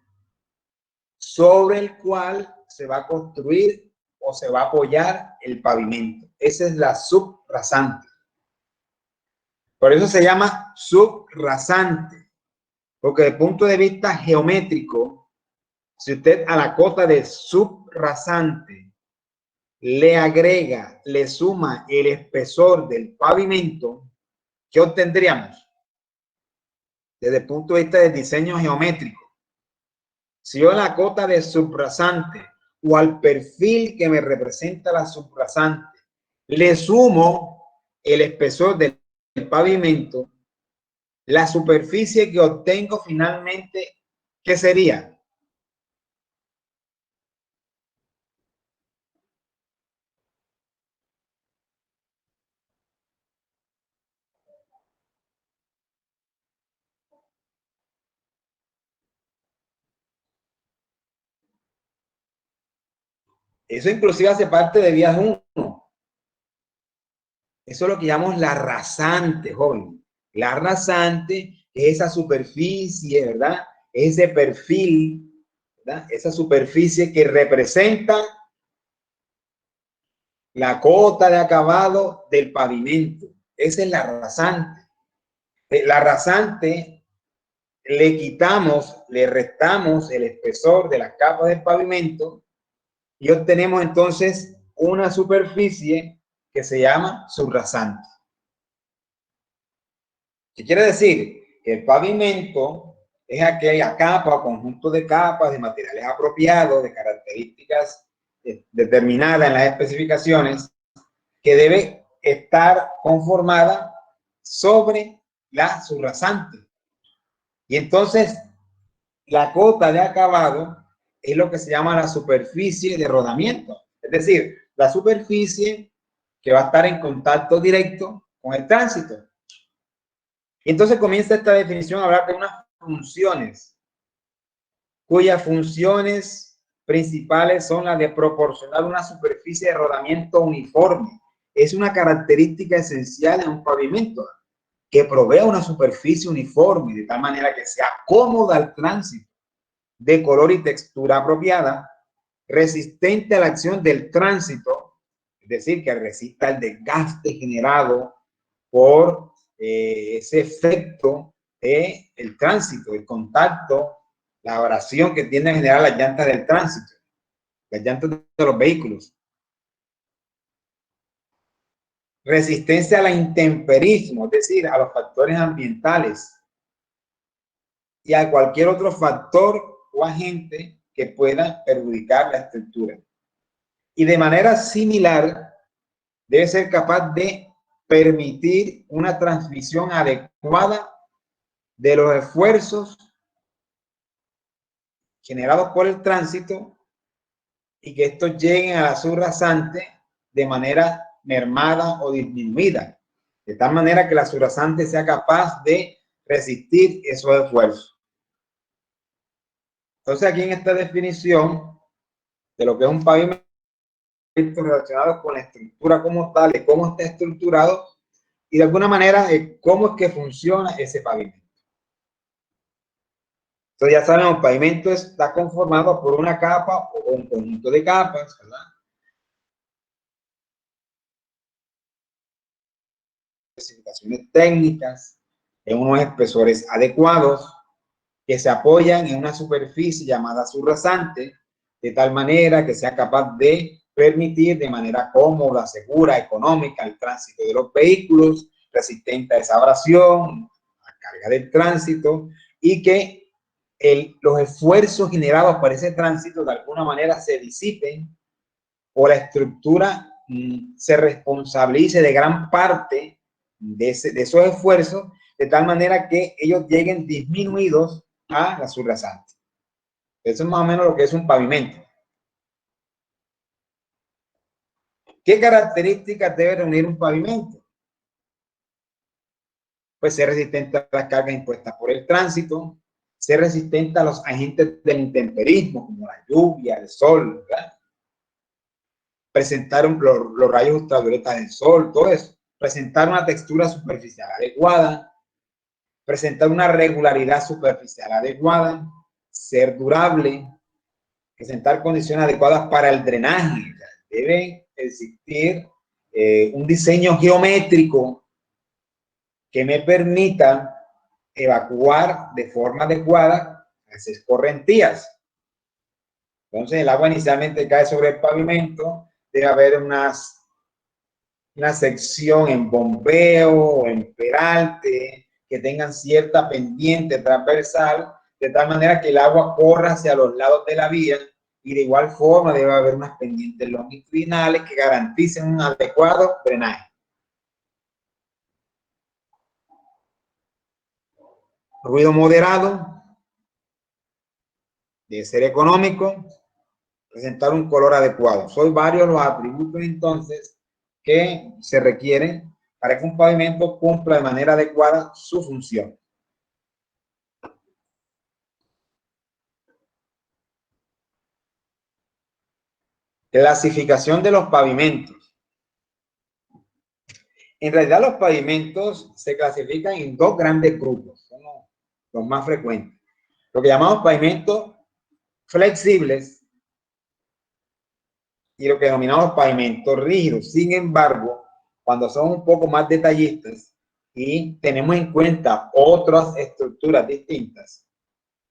sobre el cual se va a construir o se va a apoyar el pavimento. Esa es la subrasante. Por eso se llama subrasante, porque desde el punto de vista geométrico, si usted a la cota de subrasante le agrega, le suma el espesor del pavimento, ¿qué obtendríamos? Desde el punto de vista del diseño geométrico, si yo a la cota de subrasante o al perfil que me representa la subrasante le sumo el espesor del pavimento, la superficie que obtengo finalmente, ¿qué sería? Eso inclusive hace parte de vías 1. Eso es lo que llamamos la rasante, joven. La rasante es esa superficie, ¿verdad? Ese perfil, ¿verdad? Esa superficie que representa la cota de acabado del pavimento. Esa es la rasante. La rasante le quitamos, le restamos el espesor de las capas del pavimento y obtenemos entonces una superficie que se llama subrasante. ¿Qué quiere decir? Que el pavimento es aquella capa o conjunto de capas de materiales apropiados, de características determinadas en las especificaciones, que debe estar conformada sobre la subrasante. Y entonces, la cota de acabado es lo que se llama la superficie de rodamiento. Es decir, la superficie que va a estar en contacto directo con el tránsito. Y entonces comienza esta definición a hablar de unas funciones, cuyas funciones principales son las de proporcionar una superficie de rodamiento uniforme. Es una característica esencial en un pavimento, que provea una superficie uniforme, de tal manera que sea cómoda al tránsito, de color y textura apropiada, resistente a la acción del tránsito, es decir, que resista el desgaste generado por ese efecto del tránsito, el contacto, la abrasión que tienden a generar las llantas del tránsito, las llantas de los vehículos. Resistencia a la intemperismo, es decir, a los factores ambientales y a cualquier otro factor o agente que pueda perjudicar la estructura. Y de manera similar, debe ser capaz de permitir una transmisión adecuada de los esfuerzos generados por el tránsito y que estos lleguen a la subrasante de manera mermada o disminuida, de tal manera que la subrasante sea capaz de resistir esos esfuerzos. Entonces, aquí en esta definición de lo que es un pavimento relacionado con la estructura como tal, de cómo está estructurado y de alguna manera cómo es que funciona ese pavimento. Entonces ya sabemos, el pavimento está conformado por una capa o un conjunto de capas, ¿verdad? Especificaciones técnicas, en unos espesores adecuados, que se apoyan en una superficie llamada subrasante, de tal manera que sea capaz de permitir de manera cómoda, segura, económica el tránsito de los vehículos, resistente a esa abrasión, a carga del tránsito, y que los esfuerzos generados por ese tránsito de alguna manera se disipen o la estructura se responsabilice de gran parte de esos esfuerzos, de tal manera que ellos lleguen disminuidos a la subrasante. Eso es más o menos lo que es un pavimento. ¿Qué características debe reunir un pavimento? Pues ser resistente a las cargas impuestas por el tránsito, ser resistente a los agentes del intemperismo, como la lluvia, el sol, ¿verdad? Presentar los rayos ultravioletas del sol, todo eso. Presentar una textura superficial adecuada, presentar una regularidad superficial adecuada, ser durable, presentar condiciones adecuadas para el drenaje. Debe existir un diseño geométrico que me permita evacuar de forma adecuada las escorrentías. Entonces el agua inicialmente cae sobre el pavimento, debe haber una sección en bombeo o en peralte que tengan cierta pendiente transversal, de tal manera que el agua corra hacia los lados de la vía, y de igual forma debe haber unas pendientes longitudinales que garanticen un adecuado drenaje. Ruido moderado, debe ser económico, presentar un color adecuado. Son varios los atributos entonces que se requieren para que un pavimento cumpla de manera adecuada su función. Clasificación de los pavimentos. En realidad los pavimentos se clasifican en dos grandes grupos, son los más frecuentes. Lo que llamamos pavimentos flexibles y lo que denominamos pavimentos rígidos. Sin embargo, cuando son un poco más detallistas y tenemos en cuenta otras estructuras distintas,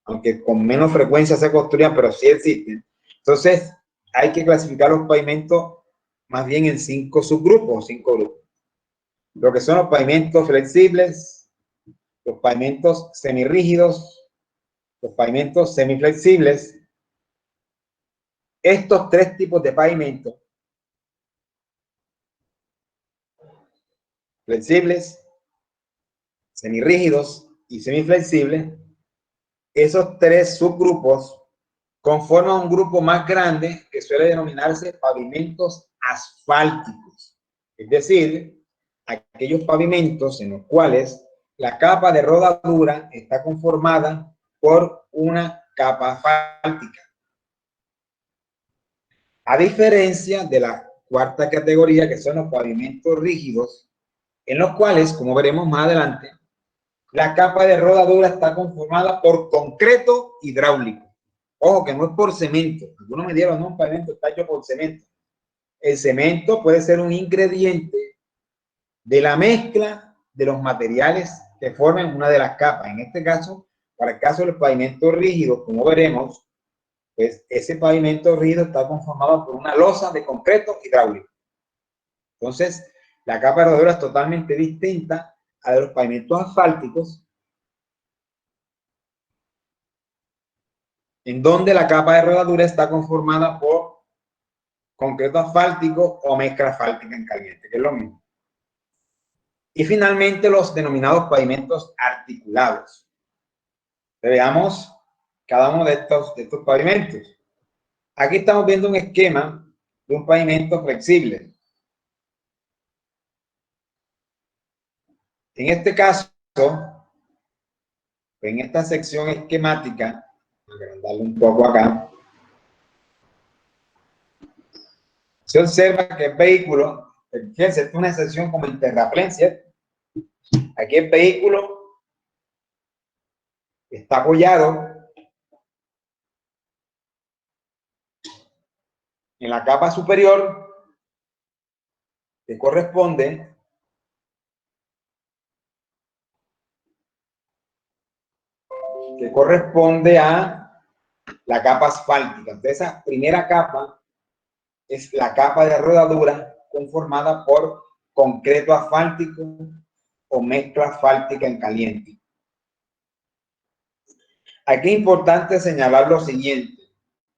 aunque con menos frecuencia se construyan, pero sí existen, entonces hay que clasificar los pavimentos más bien en 5 subgrupos, 5 grupos. Lo que son los pavimentos flexibles, los pavimentos semirrígidos, los pavimentos semiflexibles. Estos 3 tipos de pavimentos, flexibles, semirrígidos y semiflexibles, esos 3 subgrupos conforman un grupo más grande que suele denominarse pavimentos asfálticos, es decir, aquellos pavimentos en los cuales la capa de rodadura está conformada por una capa asfáltica. A diferencia de la cuarta categoría, que son los pavimentos rígidos, en los cuales, como veremos más adelante, la capa de rodadura está conformada por concreto hidráulico. Ojo, que no es por cemento. Algunos me dieron, no, un pavimento está hecho por cemento. El cemento puede ser un ingrediente de la mezcla de los materiales que forman una de las capas. En este caso, para el caso del pavimento rígido, como veremos, pues ese pavimento rígido está conformado por una losa de concreto hidráulico. Entonces, la capa de rodadura es totalmente distinta a los pavimentos asfálticos, en donde la capa de rodadura está conformada por concreto asfáltico o mezcla asfáltica en caliente, que es lo mismo. Y finalmente los denominados pavimentos articulados. Veamos cada uno de estos pavimentos. Aquí estamos viendo un esquema de un pavimento flexible. En este caso, en esta sección esquemática, voy a agrandarlo un poco acá, se observa que el vehículo, fíjense, es una sección como en terraplén, ¿cierto? Aquí el vehículo está apoyado en la capa superior que corresponde a la capa asfáltica. Entonces, esa primera capa es la capa de rodadura conformada por concreto asfáltico o mezcla asfáltica en caliente. Aquí es importante señalar lo siguiente.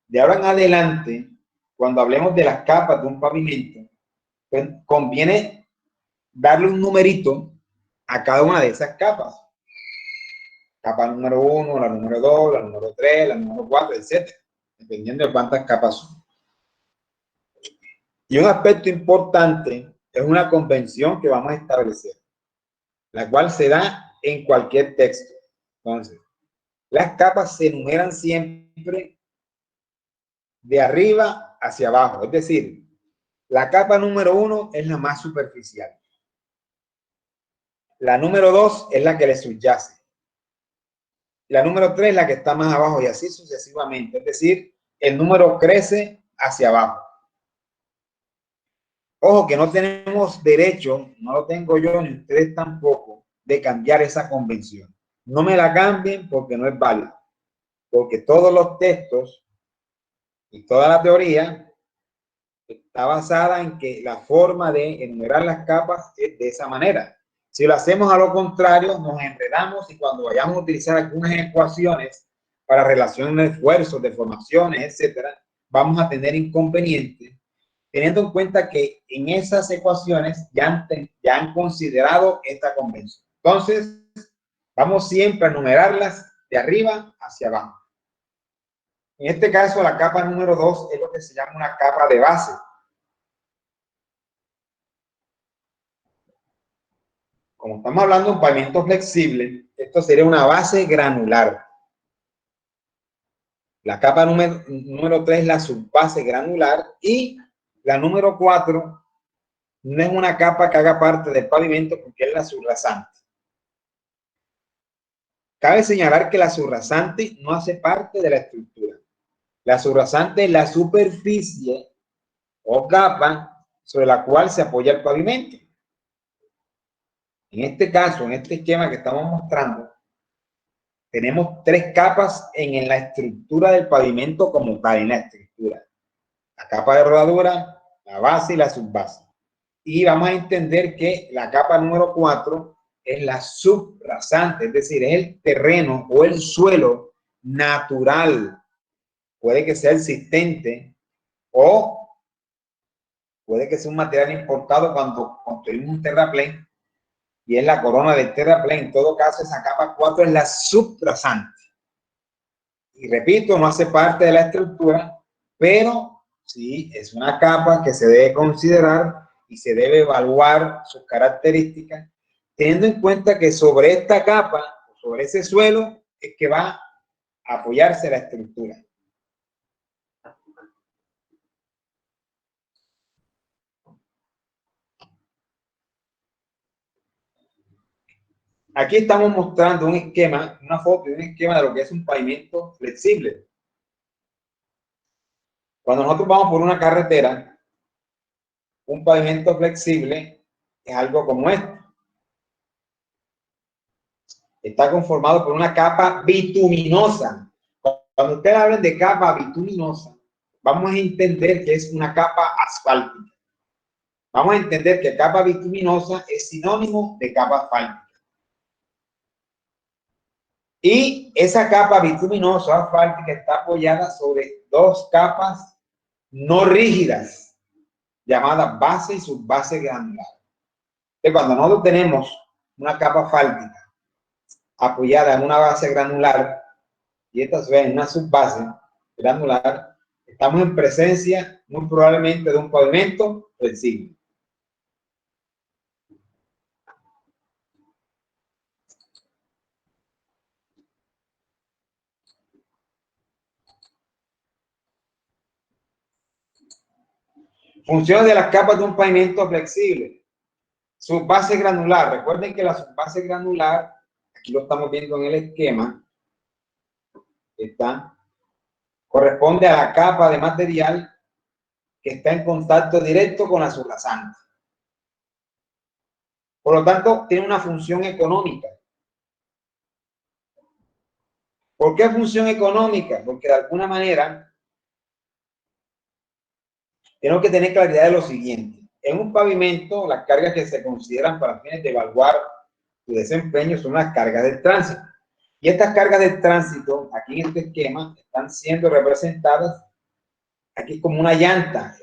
De ahora en adelante, cuando hablemos de las capas de un pavimento, pues conviene darle un numerito a cada una de esas capas. Capa número 1, la número 2, la número 3, la número 4, etc. Dependiendo de cuántas capas son. Y un aspecto importante es una convención que vamos a establecer, la cual se da en cualquier texto. Entonces, las capas se enumeran siempre de arriba hacia abajo. Es decir, la capa número 1 es la más superficial. La número 2 es la que le subyace. La número 3 es la que está más abajo y así sucesivamente. Es decir, el número crece hacia abajo. Ojo que no tenemos derecho, no lo tengo yo ni ustedes tampoco, de cambiar esa convención. No me la cambien porque no es válida. Porque todos los textos y toda la teoría está basada en que la forma de enumerar las capas es de esa manera. Si lo hacemos a lo contrario, nos enredamos y cuando vayamos a utilizar algunas ecuaciones para relación de esfuerzos, deformaciones, etcétera, vamos a tener inconvenientes, teniendo en cuenta que en esas ecuaciones ya han considerado esta convención. Entonces, vamos siempre a numerarlas de arriba hacia abajo. En este caso, la capa número 2 es lo que se llama una capa de base. Como estamos hablando de un pavimento flexible, esto sería una base granular. La capa número 3 es la subbase granular y la número 4 no es una capa que haga parte del pavimento porque es la subrasante. Cabe señalar que la subrasante no hace parte de la estructura. La subrasante es la superficie o capa sobre la cual se apoya el pavimento. En este caso, en este esquema que estamos mostrando, tenemos 3 capas en la estructura del pavimento como tal, en la estructura. La capa de rodadura, la base y la subbase. Y vamos a entender que la capa número 4 es la subrasante, es decir, es el terreno o el suelo natural. Puede que sea existente o puede que sea un material importado cuando construimos un terraplén y es la corona del terraplén. En todo caso, esa capa 4 es la subrasante. Y repito, no hace parte de la estructura, pero sí es una capa que se debe considerar y se debe evaluar sus características, teniendo en cuenta que sobre esta capa, sobre ese suelo, es que va a apoyarse la estructura. Aquí estamos mostrando un esquema, una foto de un esquema de lo que es un pavimento flexible. Cuando nosotros vamos por una carretera, un pavimento flexible es algo como esto. Está conformado por una capa bituminosa. Cuando ustedes hablan de capa bituminosa, vamos a entender que es una capa asfáltica. Vamos a entender que capa bituminosa es sinónimo de capa asfáltica. Y esa capa bituminosa asfáltica está apoyada sobre 2 capas no rígidas, llamadas base y subbase granular. Entonces, cuando nosotros tenemos una capa asfáltica apoyada en una base granular y esta se ve en una subbase granular, estamos en presencia muy probablemente de un pavimento flexible. Funciones de las capas de un pavimento flexible. Subbase granular. Recuerden que la subbase granular, aquí lo estamos viendo en el esquema, corresponde a la capa de material que está en contacto directo con la subrasante. Por lo tanto, tiene una función económica. ¿Por qué función económica? Porque de alguna manera tenemos que tener claridad de lo siguiente. En un pavimento, las cargas que se consideran para fines de evaluar su desempeño son las cargas del tránsito. Y estas cargas del tránsito, aquí en este esquema, están siendo representadas aquí como una llanta.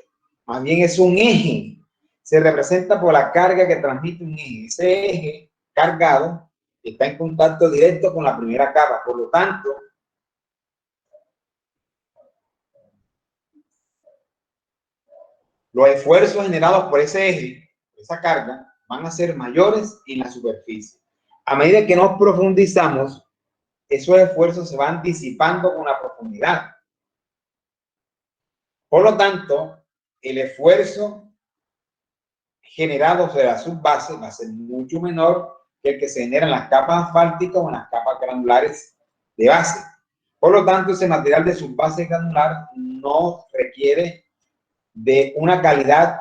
Más bien es un eje. Se representa por la carga que transmite un eje. Ese eje cargado está en contacto directo con la primera capa. Por lo tanto, los esfuerzos generados por ese eje, esa carga, van a ser mayores en la superficie. A medida que nos profundizamos, esos esfuerzos se van disipando con la profundidad. Por lo tanto, el esfuerzo generado sobre la subbase va a ser mucho menor que el que se genera en las capas asfálticas o en las capas granulares de base. Por lo tanto, ese material de subbase granular no requiere de una calidad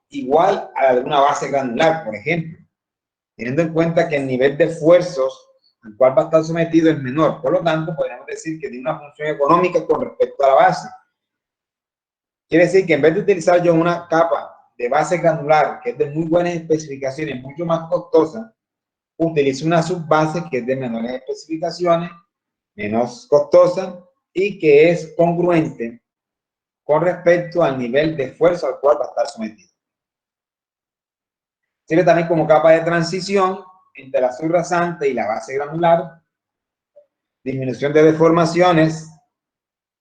igual a la de una base granular, por ejemplo, teniendo en cuenta que el nivel de esfuerzos al cual va a estar sometido es menor. Por lo tanto, podemos decir que tiene una función económica con respecto a la base. Quiere decir que en vez de utilizar yo una capa de base granular que es de muy buenas especificaciones, mucho más costosa, utilizo una subbase que es de menores especificaciones, menos costosa y que es congruente con respecto al nivel de esfuerzo al cual va a estar sometido. Sirve también como capa de transición entre la subrasante y la base granular. Disminución de deformaciones.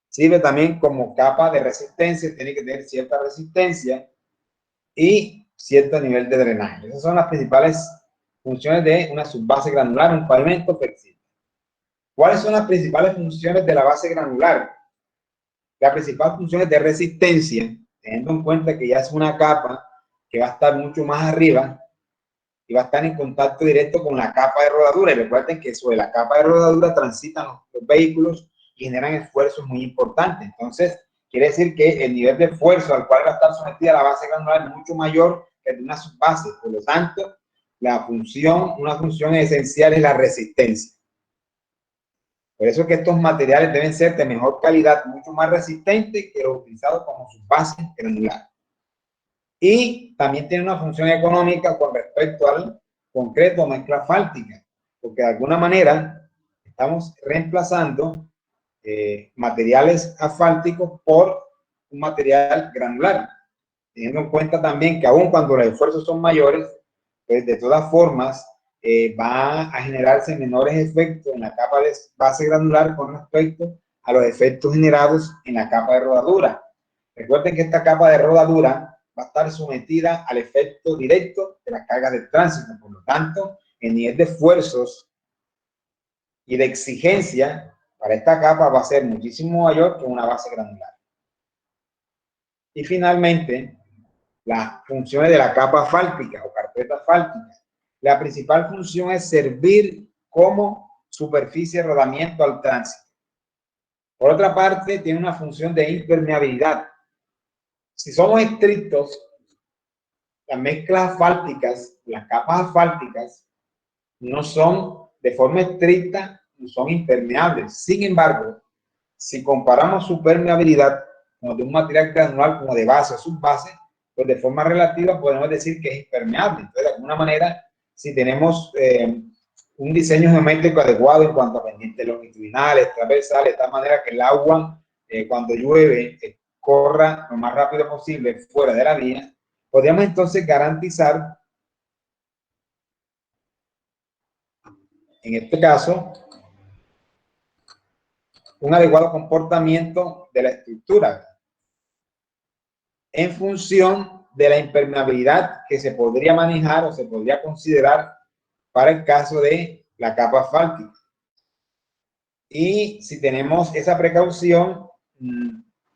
Sirve también como capa de resistencia, tiene que tener cierta resistencia y cierto nivel de drenaje. Esas son las principales funciones de una subbase granular, un pavimento flexible. ¿Cuáles son las principales funciones de la base granular? La principal función es de resistencia, teniendo en cuenta que ya es una capa que va a estar mucho más arriba y va a estar en contacto directo con la capa de rodadura. Y recuerden que sobre la capa de rodadura transitan los vehículos y generan esfuerzos muy importantes. Entonces, quiere decir que el nivel de esfuerzo al cual va a estar sometida la base granular es mucho mayor que el de una subbase. Por lo tanto, una función esencial es la resistencia. Por eso que estos materiales deben ser de mejor calidad, mucho más resistentes que los utilizados como subbase granular. Y también tiene una función económica con respecto al concreto o mezcla asfáltica, porque de alguna manera estamos reemplazando materiales asfálticos por un material granular, teniendo en cuenta también que aun cuando los esfuerzos son mayores, pues de todas formas va a generarse menores efectos en la capa de base granular con respecto a los efectos generados en la capa de rodadura. Recuerden que esta capa de rodadura va a estar sometida al efecto directo de las cargas de tránsito. Por lo tanto, el nivel de esfuerzos y de exigencia para esta capa va a ser muchísimo mayor que una base granular. Y finalmente, las funciones de la capa asfáltica o carpeta asfáltica. La principal función es servir como superficie de rodamiento al tránsito. Por otra parte, tiene una función de impermeabilidad. Si somos estrictos, las mezclas asfálticas, las capas asfálticas, no son de forma estricta, no son impermeables. Sin embargo, si comparamos su permeabilidad como de un material granular como de base o subbase, pues de forma relativa podemos decir que es impermeable. Entonces, de alguna manera, si tenemos un diseño geométrico adecuado en cuanto a pendientes longitudinales, transversales, de tal manera que el agua, cuando llueve, corra lo más rápido posible fuera de la vía, podríamos entonces garantizar, en este caso, un adecuado comportamiento de la estructura en función de la impermeabilidad que se podría manejar o se podría considerar para el caso de la capa asfáltica. Y si tenemos esa precaución,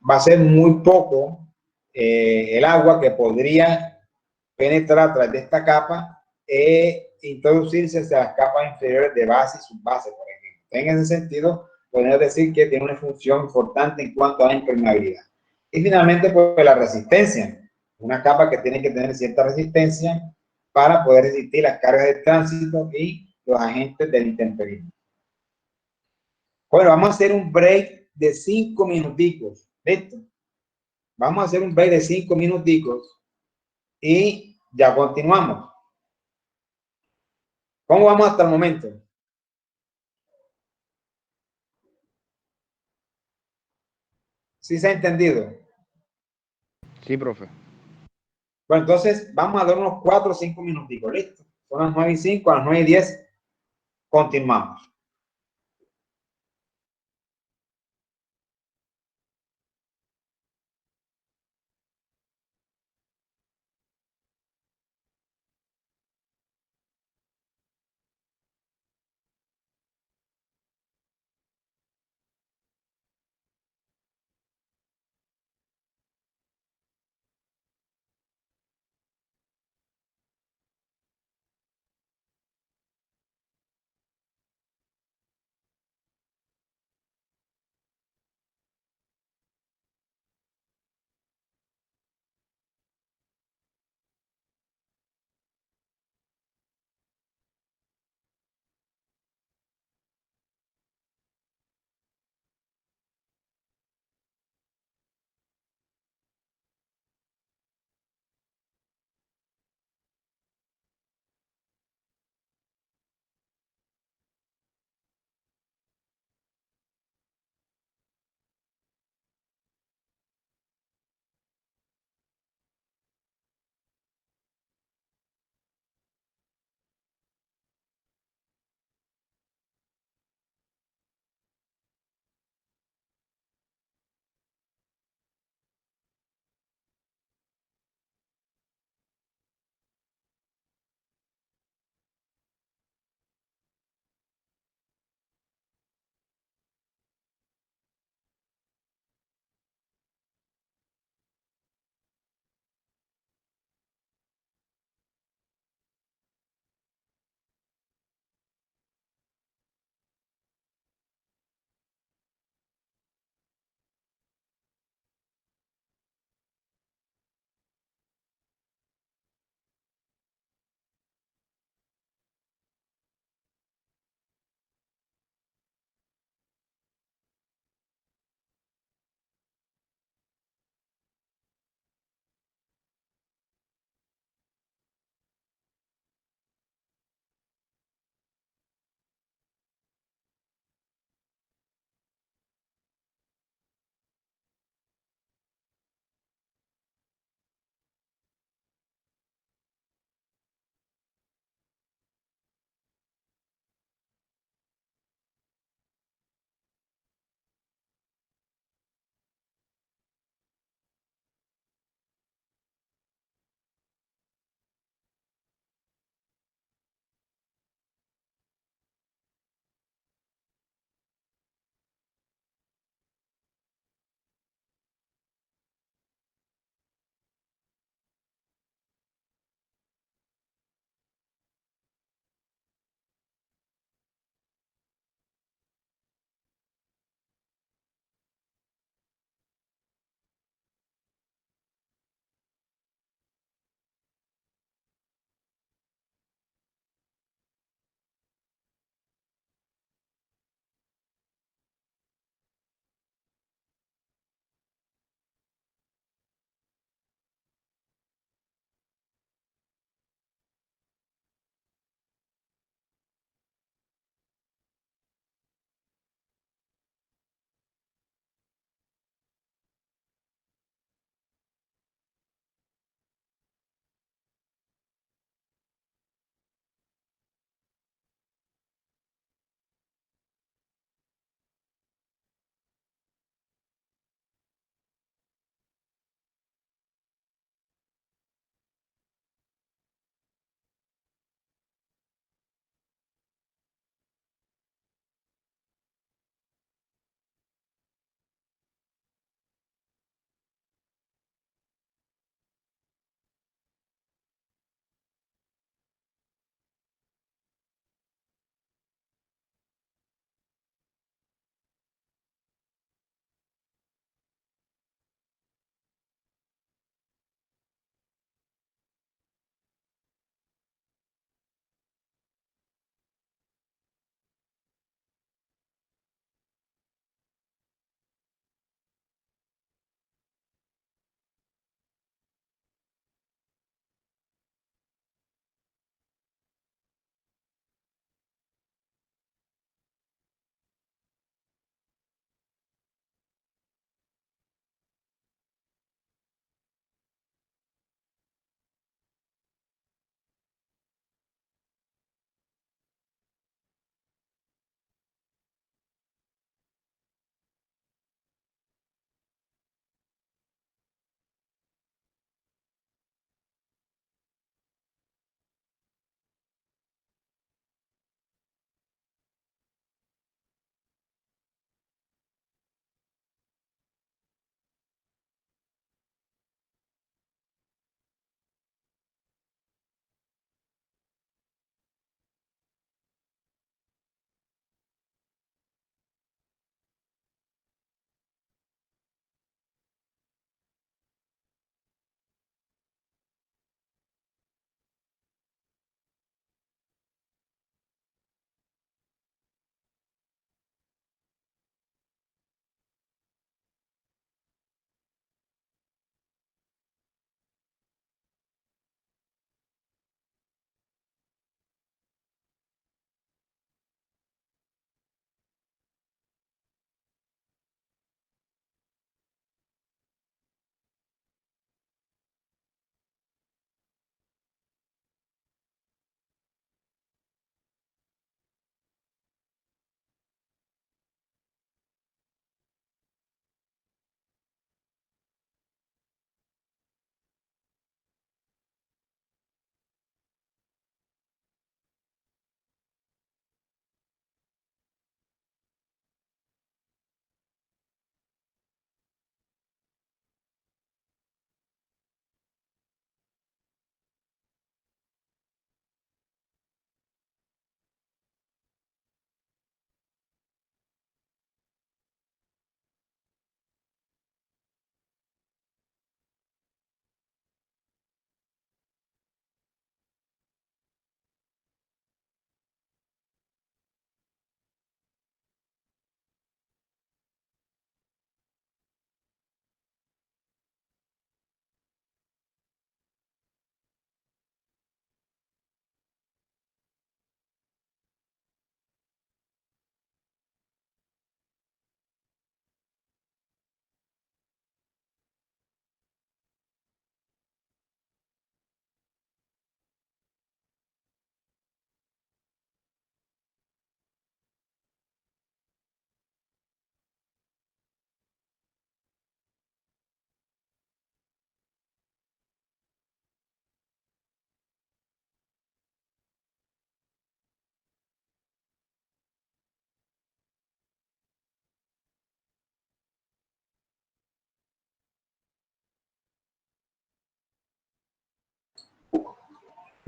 va a ser muy poco el agua que podría penetrar a través de esta capa e introducirse hacia las capas inferiores de base y subbase, por ejemplo. En ese sentido, podemos decir que tiene una función importante en cuanto a la impermeabilidad. Y finalmente, pues la resistencia. Una capa que tiene que tener cierta resistencia para poder resistir las cargas de tránsito y los agentes del intemperismo. Bueno, vamos a hacer un break de 5 minuticos. ¿Listo? Vamos a hacer un break de 5 minuticos y ya continuamos. ¿Cómo vamos hasta el momento? ¿Sí se ha entendido? Sí, profe. Bueno, entonces vamos a dar unos 4 o 5 minuticos. ¿Listo? Son las 9:05, a las 9:10 continuamos.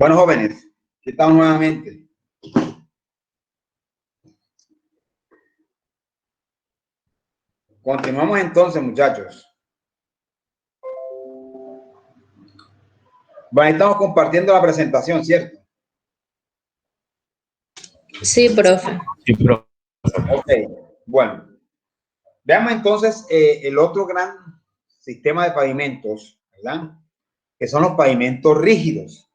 Bueno, jóvenes, aquí estamos nuevamente. Continuamos entonces, muchachos. Bueno, estamos compartiendo la presentación, ¿cierto? Sí, profe. Ok, bueno. Veamos entonces el otro gran sistema de pavimentos, ¿verdad? Que son los pavimentos rígidos.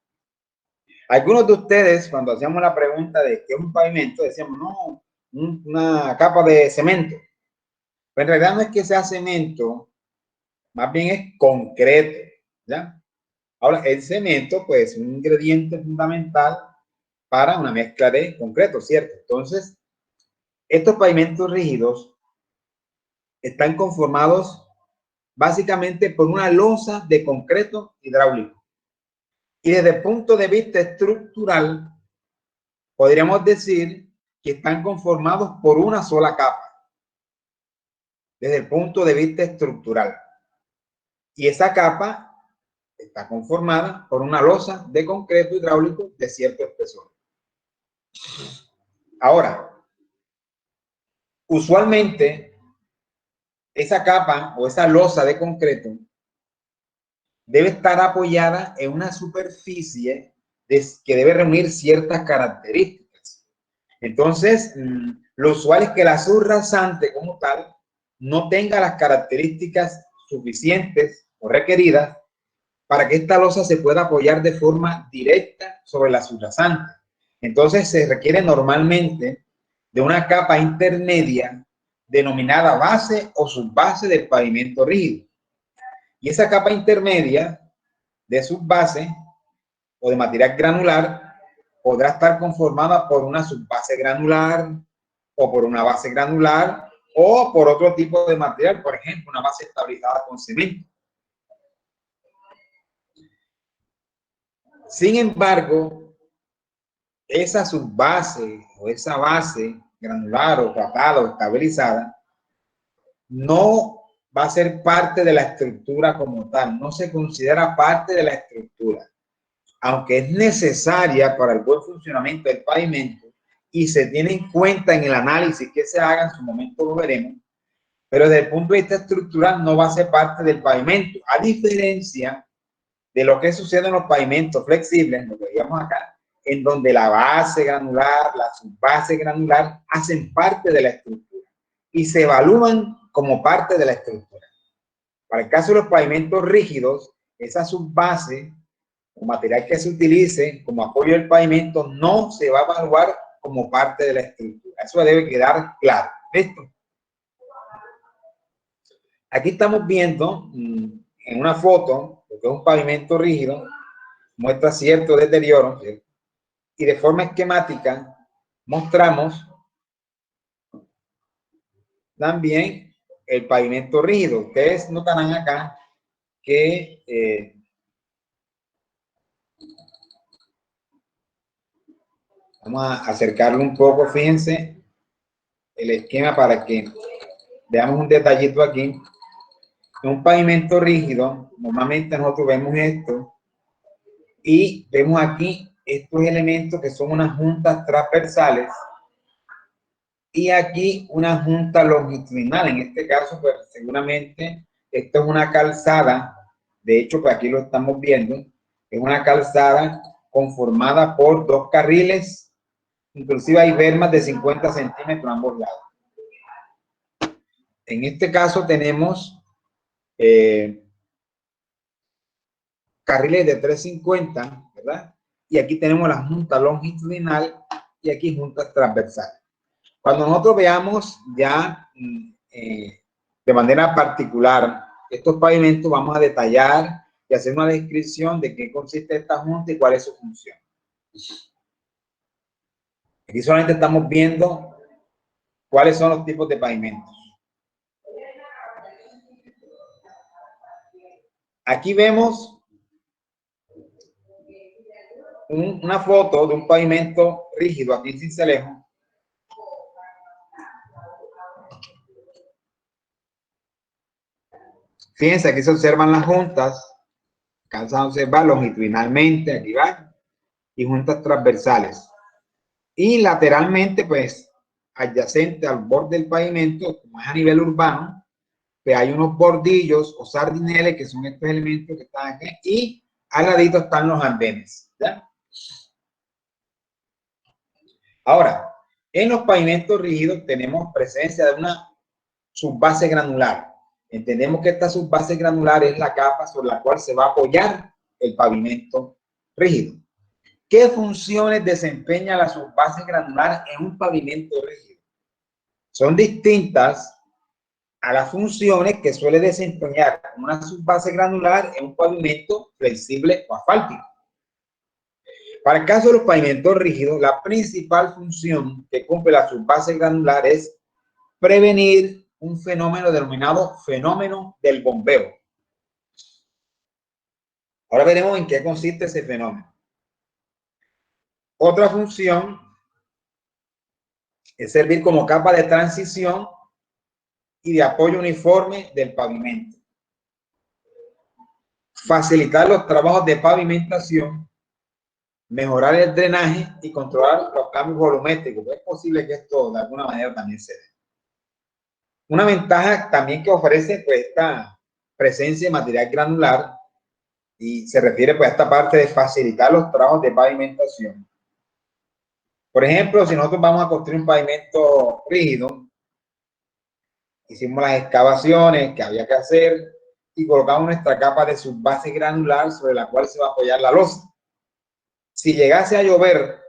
Algunos de ustedes, cuando hacíamos la pregunta de qué es un pavimento, decíamos, no, una capa de cemento. Pero en realidad no es que sea cemento, más bien es concreto, ¿ya? Ahora, el cemento, pues, es un ingrediente fundamental para una mezcla de concreto, ¿cierto? Entonces, estos pavimentos rígidos están conformados básicamente por una losa de concreto hidráulico. Y desde el punto de vista estructural, podríamos decir que están conformados por una sola capa, desde el punto de vista estructural. Y esa capa está conformada por una losa de concreto hidráulico de cierto espesor. Ahora, usualmente, esa capa o esa losa de concreto debe estar apoyada en una superficie que debe reunir ciertas características. Entonces, lo usual es que la subrasante como tal no tenga las características suficientes o requeridas para que esta losa se pueda apoyar de forma directa sobre la subrasante. Entonces, se requiere normalmente de una capa intermedia denominada base o subbase del pavimento rígido. Y esa capa intermedia de subbase o de material granular podrá estar conformada por una subbase granular o por una base granular o por otro tipo de material, por ejemplo, una base estabilizada con cemento. Sin embargo, esa subbase o esa base granular o tratada o estabilizada no va a ser parte de la estructura como tal, no se considera parte de la estructura, aunque es necesaria para el buen funcionamiento del pavimento y se tiene en cuenta en el análisis que se haga, en su momento lo veremos, pero desde el punto de vista estructural no va a ser parte del pavimento, a diferencia de lo que sucede en los pavimentos flexibles, lo que veíamos acá, en donde la base granular, la subbase granular hacen parte de la estructura y se evalúan como parte de la estructura. Para el caso de los pavimentos rígidos, esa subbase o material que se utilice como apoyo del pavimento no se va a evaluar como parte de la estructura. Eso debe quedar claro. ¿Listo? Aquí estamos viendo en una foto lo que es un pavimento rígido, muestra cierto deterioro, ¿cierto? Y de forma esquemática mostramos también el pavimento rígido. Ustedes notarán acá que vamos a acercarlo un poco, fíjense el esquema para que veamos un detallito aquí. En un pavimento rígido, normalmente nosotros vemos esto y vemos aquí estos elementos que son unas juntas transversales y aquí una junta longitudinal. En este caso, pues seguramente esto es una calzada, de hecho, pues aquí lo estamos viendo, es una calzada conformada por dos carriles, inclusive hay bermas de 50 centímetros a ambos lados. En este caso tenemos carriles de 350, ¿verdad? Y aquí tenemos la junta longitudinal y aquí juntas transversales. Cuando nosotros veamos ya de manera particular estos pavimentos, vamos a detallar y hacer una descripción de qué consiste esta junta y cuál es su función. Aquí solamente estamos viendo cuáles son los tipos de pavimentos. Aquí vemos una foto de un pavimento rígido aquí en Sincelejo. Fíjense, aquí se observan las juntas, alcanzan a observar longitudinalmente, aquí va. y juntas transversales. Y lateralmente, pues, adyacente al borde del pavimento, como es a nivel urbano, pues hay unos bordillos o sardineles, que son estos elementos que están aquí, y al ladito están los andenes, ¿ya? Ahora, en los pavimentos rígidos tenemos presencia de una subbase granular. Entendemos que esta subbase granular es la capa sobre la cual se va a apoyar el pavimento rígido. ¿Qué funciones desempeña la subbase granular en un pavimento rígido? Son distintas a las funciones que suele desempeñar una subbase granular en un pavimento flexible o asfáltico. Para el caso de los pavimentos rígidos, la principal función que cumple la subbase granular es prevenir un fenómeno denominado fenómeno del bombeo. Ahora veremos en qué consiste ese fenómeno. Otra función es servir como capa de transición y de apoyo uniforme del pavimento. Facilitar los trabajos de pavimentación, mejorar el drenaje y controlar los cambios volumétricos. Es posible que esto de alguna manera también se dé. Una ventaja también que ofrece pues esta presencia de material granular, y se refiere pues a esta parte de facilitar los trabajos de pavimentación. Por ejemplo, si nosotros vamos a construir un pavimento rígido, hicimos las excavaciones que había que hacer y colocamos nuestra capa de subbase granular sobre la cual se va a apoyar la losa. Si llegase a llover,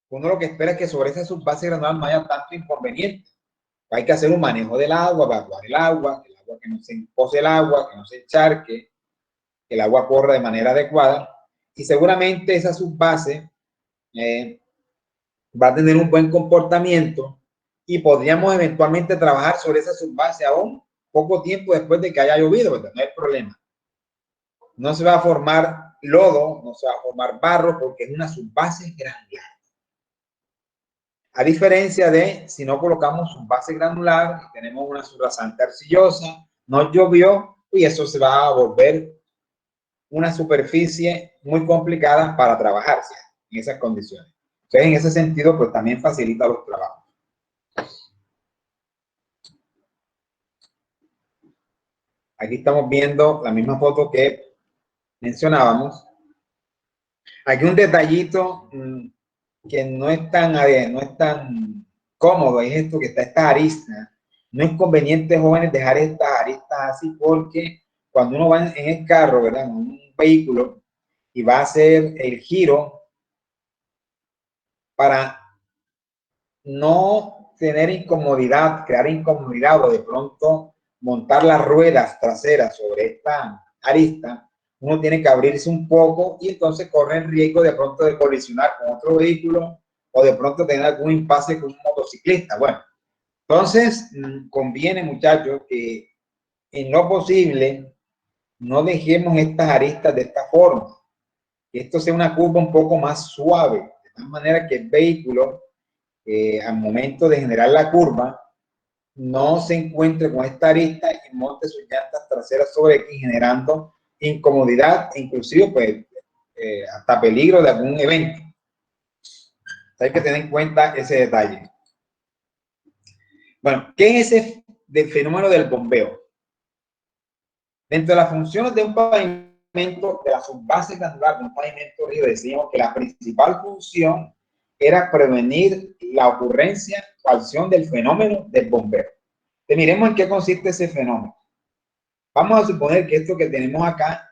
uno lo que espera es que sobre esa subbase granular no haya tanto inconveniente. Hay que hacer un manejo del agua, evacuar el agua, que no se impose el agua, que no se encharque, que el agua corra de manera adecuada, y seguramente esa subbase va a tener un buen comportamiento y podríamos eventualmente trabajar sobre esa subbase aún poco tiempo después de que haya llovido, ¿verdad? No hay problema. No se va a formar lodo, no se va a formar barro porque es una subbase granular. A diferencia de si no colocamos subbase granular, tenemos una subrasante arcillosa, no llovió y eso se va a volver una superficie muy complicada para trabajarse en esas condiciones. Entonces, en ese sentido, pues también facilita los trabajos. Aquí estamos viendo la misma foto que mencionábamos. Aquí un detallito que no es tan cómodo, es esto que está esta arista. No es conveniente, jóvenes, dejar estas aristas así porque cuando uno va en el carro, ¿verdad? En un vehículo y va a hacer el giro, para no tener incomodidad, crear incomodidad o de pronto montar las ruedas traseras sobre esta arista, uno tiene que abrirse un poco y entonces corre el riesgo de pronto de colisionar con otro vehículo o de pronto tener algún impasse con un motociclista. Bueno, entonces conviene, muchachos, que en lo posible no dejemos estas aristas de esta forma, que esto sea una curva un poco más suave, de tal manera que el vehículo al momento de generar la curva no se encuentre con esta arista y monte sus llantas traseras sobre aquí, generando incomodidad, inclusive pues hasta peligro de algún evento. Hay que tener en cuenta ese detalle. Bueno, ¿qué es ese del fenómeno del bombeo? Dentro de las funciones de un pavimento, de la subbase granular de un pavimento rígido, decíamos que la principal función era prevenir la ocurrencia o acción del fenómeno del bombeo. Entonces, miremos en qué consiste ese fenómeno. Vamos a suponer que esto que tenemos acá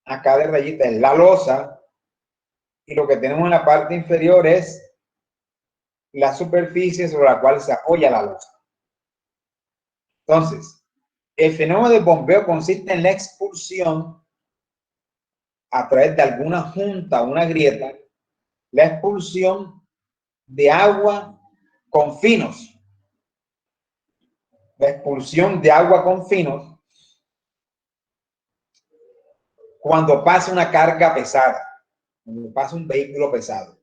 de rayita es la losa y lo que tenemos en la parte inferior es la superficie sobre la cual se apoya la losa. Entonces, el fenómeno del bombeo consiste en la expulsión a través de alguna junta, una grieta, la expulsión de agua con finos. La expulsión de agua con finos cuando pasa una carga pesada, cuando pasa un vehículo pesado.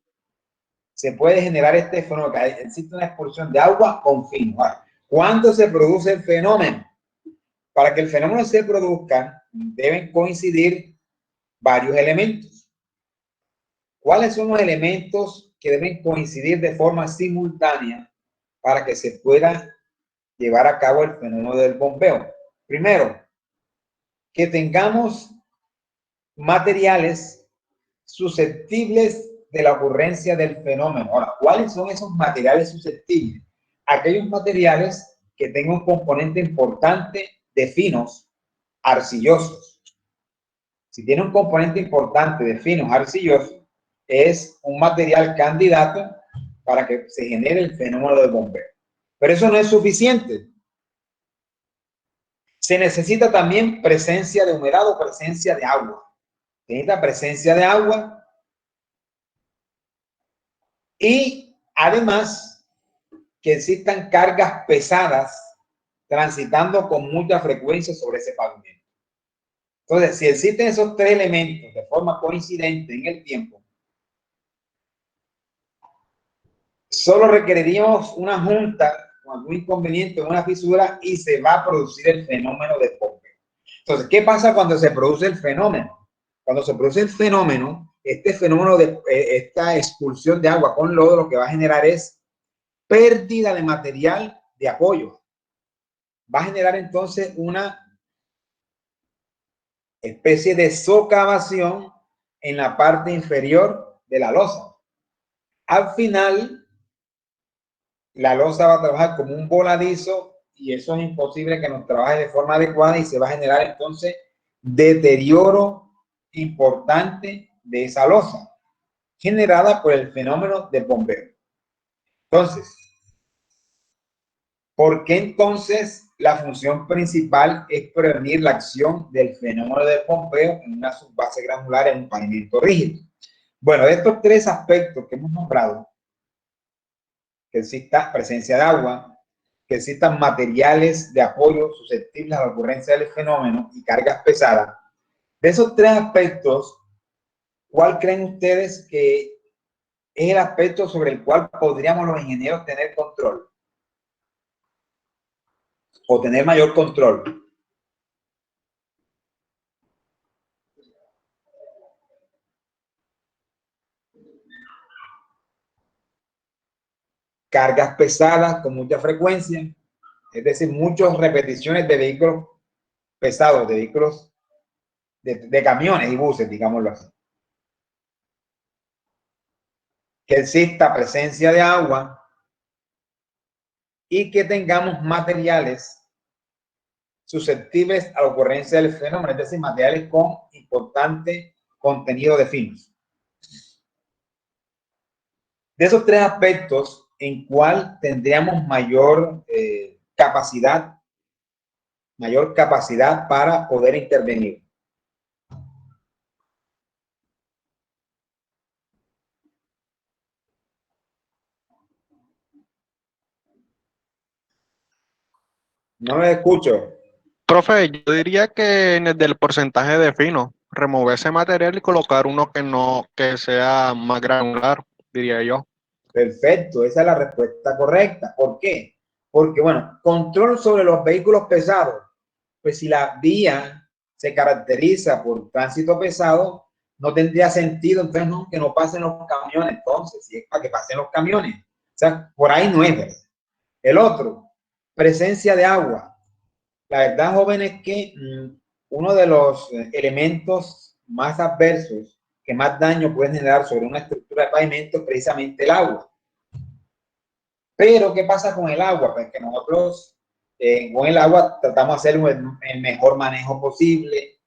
Se puede generar este fenómeno, que existe una expulsión de agua con finos. ¿Cuándo se produce el fenómeno? Para que el fenómeno se produzca, deben coincidir varios elementos. ¿Cuáles son los elementos que deben coincidir de forma simultánea para que se pueda llevar a cabo el fenómeno del bombeo? Primero, que tengamos materiales susceptibles de la ocurrencia del fenómeno. Ahora, ¿cuáles son esos materiales susceptibles? Aquellos materiales que tengan un componente importante de finos arcillosos. Si tiene un componente importante de finos arcillosos, es un material candidato para que se genere el fenómeno del bombeo. Pero eso no es suficiente. Se necesita también presencia de humedad o presencia de agua. Se necesita presencia de agua y además que existan cargas pesadas transitando con mucha frecuencia sobre ese pavimento. Entonces, si existen esos tres elementos de forma coincidente en el tiempo, solo requeriríamos una junta con algún inconveniente, una fisura, y se va a producir el fenómeno de bombeo. Entonces, ¿qué pasa cuando se produce el fenómeno? Cuando se produce el fenómeno, este fenómeno de esta expulsión de agua con lodo, lo que va a generar es pérdida de material de apoyo. Va a generar entonces una especie de socavación en la parte inferior de la losa. Al final, la losa va a trabajar como un voladizo y eso es imposible que nos trabaje de forma adecuada y se va a generar entonces deterioro importante de esa losa generada por el fenómeno de bombeo. Entonces, ¿por qué entonces la función principal es prevenir la acción del fenómeno de bombeo en una subbase granular en un pavimento rígido? Bueno, de estos tres aspectos que hemos nombrado, que exista presencia de agua, que existan materiales de apoyo susceptibles a la ocurrencia del fenómeno y cargas pesadas, de esos tres aspectos, ¿cuál creen ustedes que es el aspecto sobre el cual podríamos los ingenieros tener control? O tener mayor control. Cargas pesadas con mucha frecuencia, es decir, muchas repeticiones de vehículos pesados, de vehículos de camiones y buses, digámoslo así. Que exista presencia de agua y que tengamos materiales susceptibles a la ocurrencia del fenómeno, es decir, materiales con importante contenido de finos. De esos tres aspectos, ¿en cuál tendríamos mayor capacidad para poder intervenir? No me escucho. Profe, yo diría que en el del porcentaje de fino, remover ese material y colocar uno que sea más granular, diría yo. Perfecto, esa es la respuesta correcta. ¿Por qué? Porque, bueno, control sobre los vehículos pesados. Pues si la vía se caracteriza por tránsito pesado, no tendría sentido entonces no, que no pasen los camiones. Entonces, si es para que pasen los camiones. O sea, por ahí no es, ¿verdad? El otro, presencia de agua. La verdad, jóvenes, es que uno de los elementos más adversos que más daño pueden generar sobre una estructura de pavimento es precisamente el agua. Pero, ¿qué pasa con el agua? Pues que nosotros con el agua tratamos de hacer el mejor manejo posible,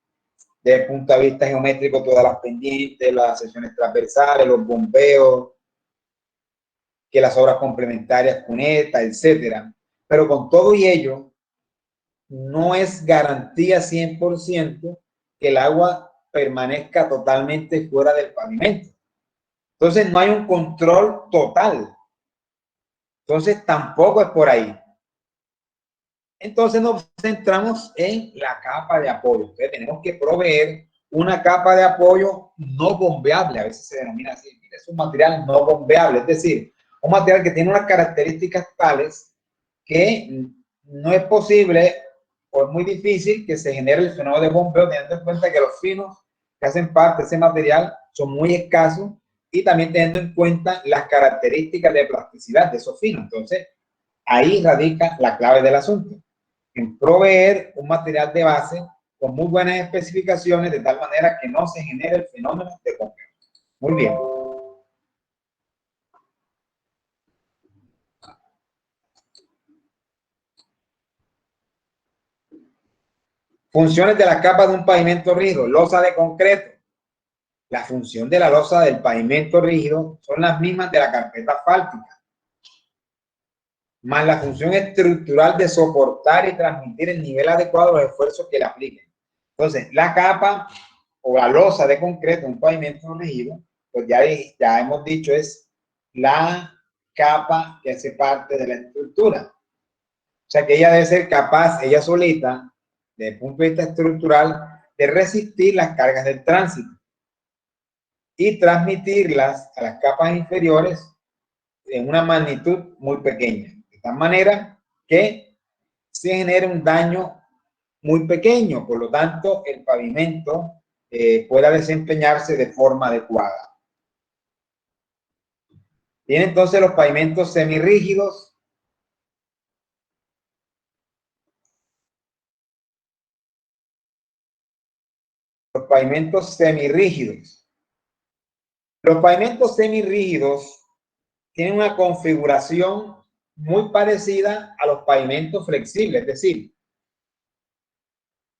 desde el punto de vista geométrico, todas las pendientes, las secciones transversales, los bombeos, que las obras complementarias, cunetas, etcétera. Pero con todo y ello, no es garantía 100% que el agua permanezca totalmente fuera del pavimento. Entonces no hay un control total. Entonces tampoco es por ahí. Entonces nos centramos en la capa de apoyo. Entonces tenemos que proveer una capa de apoyo no bombeable. A veces se denomina así. Es un material no bombeable. Es decir, un material que tiene unas características tales que no es posible o es muy difícil que se genere el fenómeno de bombeo, teniendo en cuenta que los finos que hacen parte de ese material son muy escasos y también teniendo en cuenta las características de plasticidad de esos finos. Entonces, ahí radica la clave del asunto, en proveer un material de base con muy buenas especificaciones de tal manera que no se genere el fenómeno de congelación. Muy bien. Funciones de la capa de un pavimento rígido, losa de concreto. La función de la losa del pavimento rígido son las mismas de la carpeta asfáltica, más la función estructural de soportar y transmitir el nivel adecuado a los esfuerzos que le apliquen. Entonces, la capa o la losa de concreto, un pavimento rígido, pues ya hemos dicho, es la capa que hace parte de la estructura. O sea que ella debe ser capaz, ella solita, desde el punto de vista estructural, de resistir las cargas del tránsito y transmitirlas a las capas inferiores en una magnitud muy pequeña, de tal manera que se genere un daño muy pequeño, por lo tanto el pavimento pueda desempeñarse de forma adecuada. Tiene entonces los pavimentos semirrígidos. Los pavimentos semirrígidos. Los pavimentos semirrígidos tienen una configuración muy parecida a los pavimentos flexibles, es decir,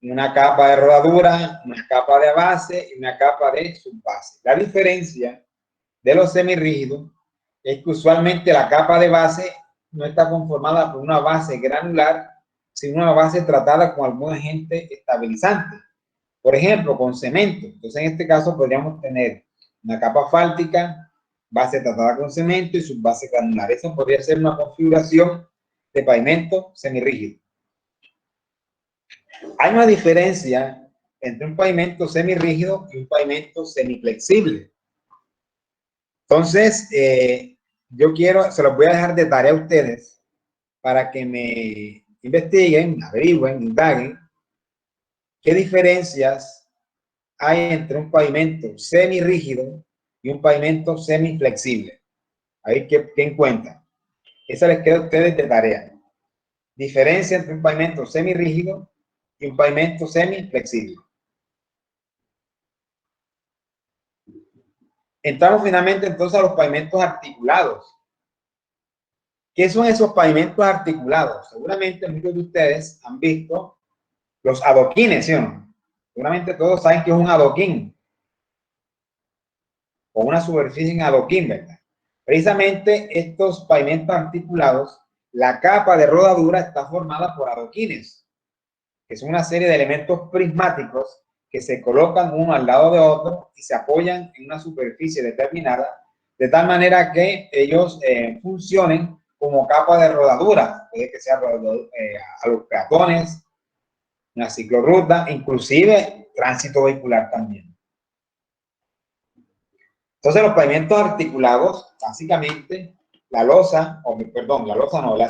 una capa de rodadura, una capa de base y una capa de subbase. La diferencia de los semirrígidos es que usualmente la capa de base no está conformada por una base granular, sino una base tratada con algún agente estabilizante. Por ejemplo, con cemento. Entonces, en este caso podríamos tener una capa asfáltica, base tratada con cemento y subbase granular. Eso podría ser una configuración de pavimento semirrígido. Hay una diferencia entre un pavimento semirrígido y un pavimento semiflexible. Entonces, se los voy a dejar de tarea a ustedes para que me investiguen, averigüen, indaguen qué diferencias hay entre un pavimento semirrígido y un pavimento semiflexible. Ahí que encuentran. Esa les queda a ustedes de tarea. Diferencia entre un pavimento semirrígido y un pavimento semiflexible. Entramos finalmente entonces a los pavimentos articulados. ¿Qué son esos pavimentos articulados? Seguramente muchos de ustedes han visto los adoquines, ¿sí o no? Seguramente todos saben que es un adoquín o una superficie en adoquín, ¿verdad? Precisamente estos pavimentos articulados, la capa de rodadura está formada por adoquines, que son una serie de elementos prismáticos que se colocan uno al lado de otro y se apoyan en una superficie determinada, de tal manera que ellos funcionen como capa de rodadura, puede que sea a los peatones, una ciclorruta, inclusive tránsito vehicular también. Entonces los pavimentos articulados, básicamente la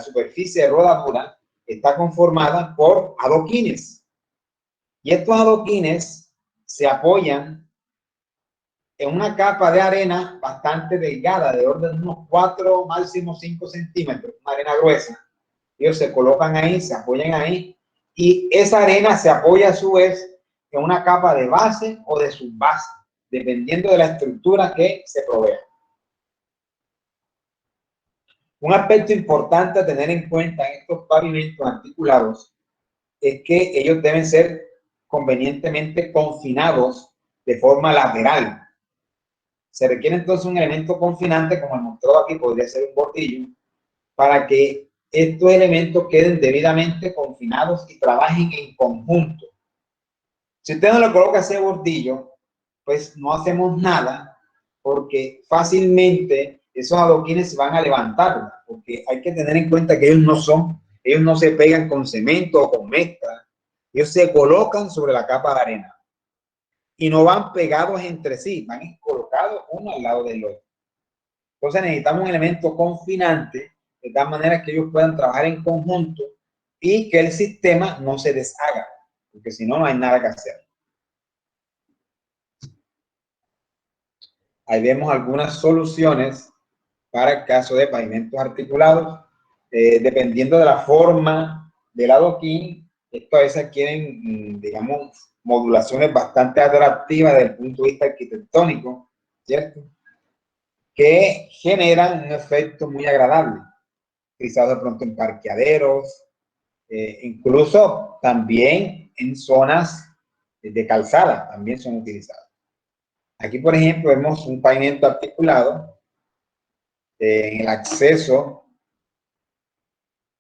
superficie de rodadura está conformada por adoquines. Y estos adoquines se apoyan en una capa de arena bastante delgada, de orden de unos 4, máximo 5 centímetros, una arena gruesa. Ellos se colocan ahí, se apoyan ahí, y esa arena se apoya a su vez en una capa de base o de subbase, dependiendo de la estructura que se provea. Un aspecto importante a tener en cuenta en estos pavimentos articulados es que ellos deben ser convenientemente confinados de forma lateral. Se requiere entonces un elemento confinante, como el mostrado aquí, podría ser un bordillo, para que estos elementos queden debidamente confinados y trabajen en conjunto. Si usted no le coloca ese bordillo, pues no hacemos nada, porque fácilmente esos adoquines se van a levantar, porque hay que tener en cuenta que ellos no se pegan con cemento o con mezcla, ellos se colocan sobre la capa de arena y no van pegados entre sí, van colocados uno al lado del otro. Entonces necesitamos un elemento confinante de tal manera que ellos puedan trabajar en conjunto y que el sistema no se deshaga, porque si no, no hay nada que hacer. Ahí vemos algunas soluciones para el caso de pavimentos articulados. Dependiendo de la forma del adoquín, esto a veces adquieren, digamos, modulaciones bastante atractivas desde el punto de vista arquitectónico, ¿cierto? Que generan un efecto muy agradable, utilizados de pronto en parqueaderos, incluso también en zonas de calzada, también son utilizados. Aquí, por ejemplo, vemos un pavimento articulado en el acceso,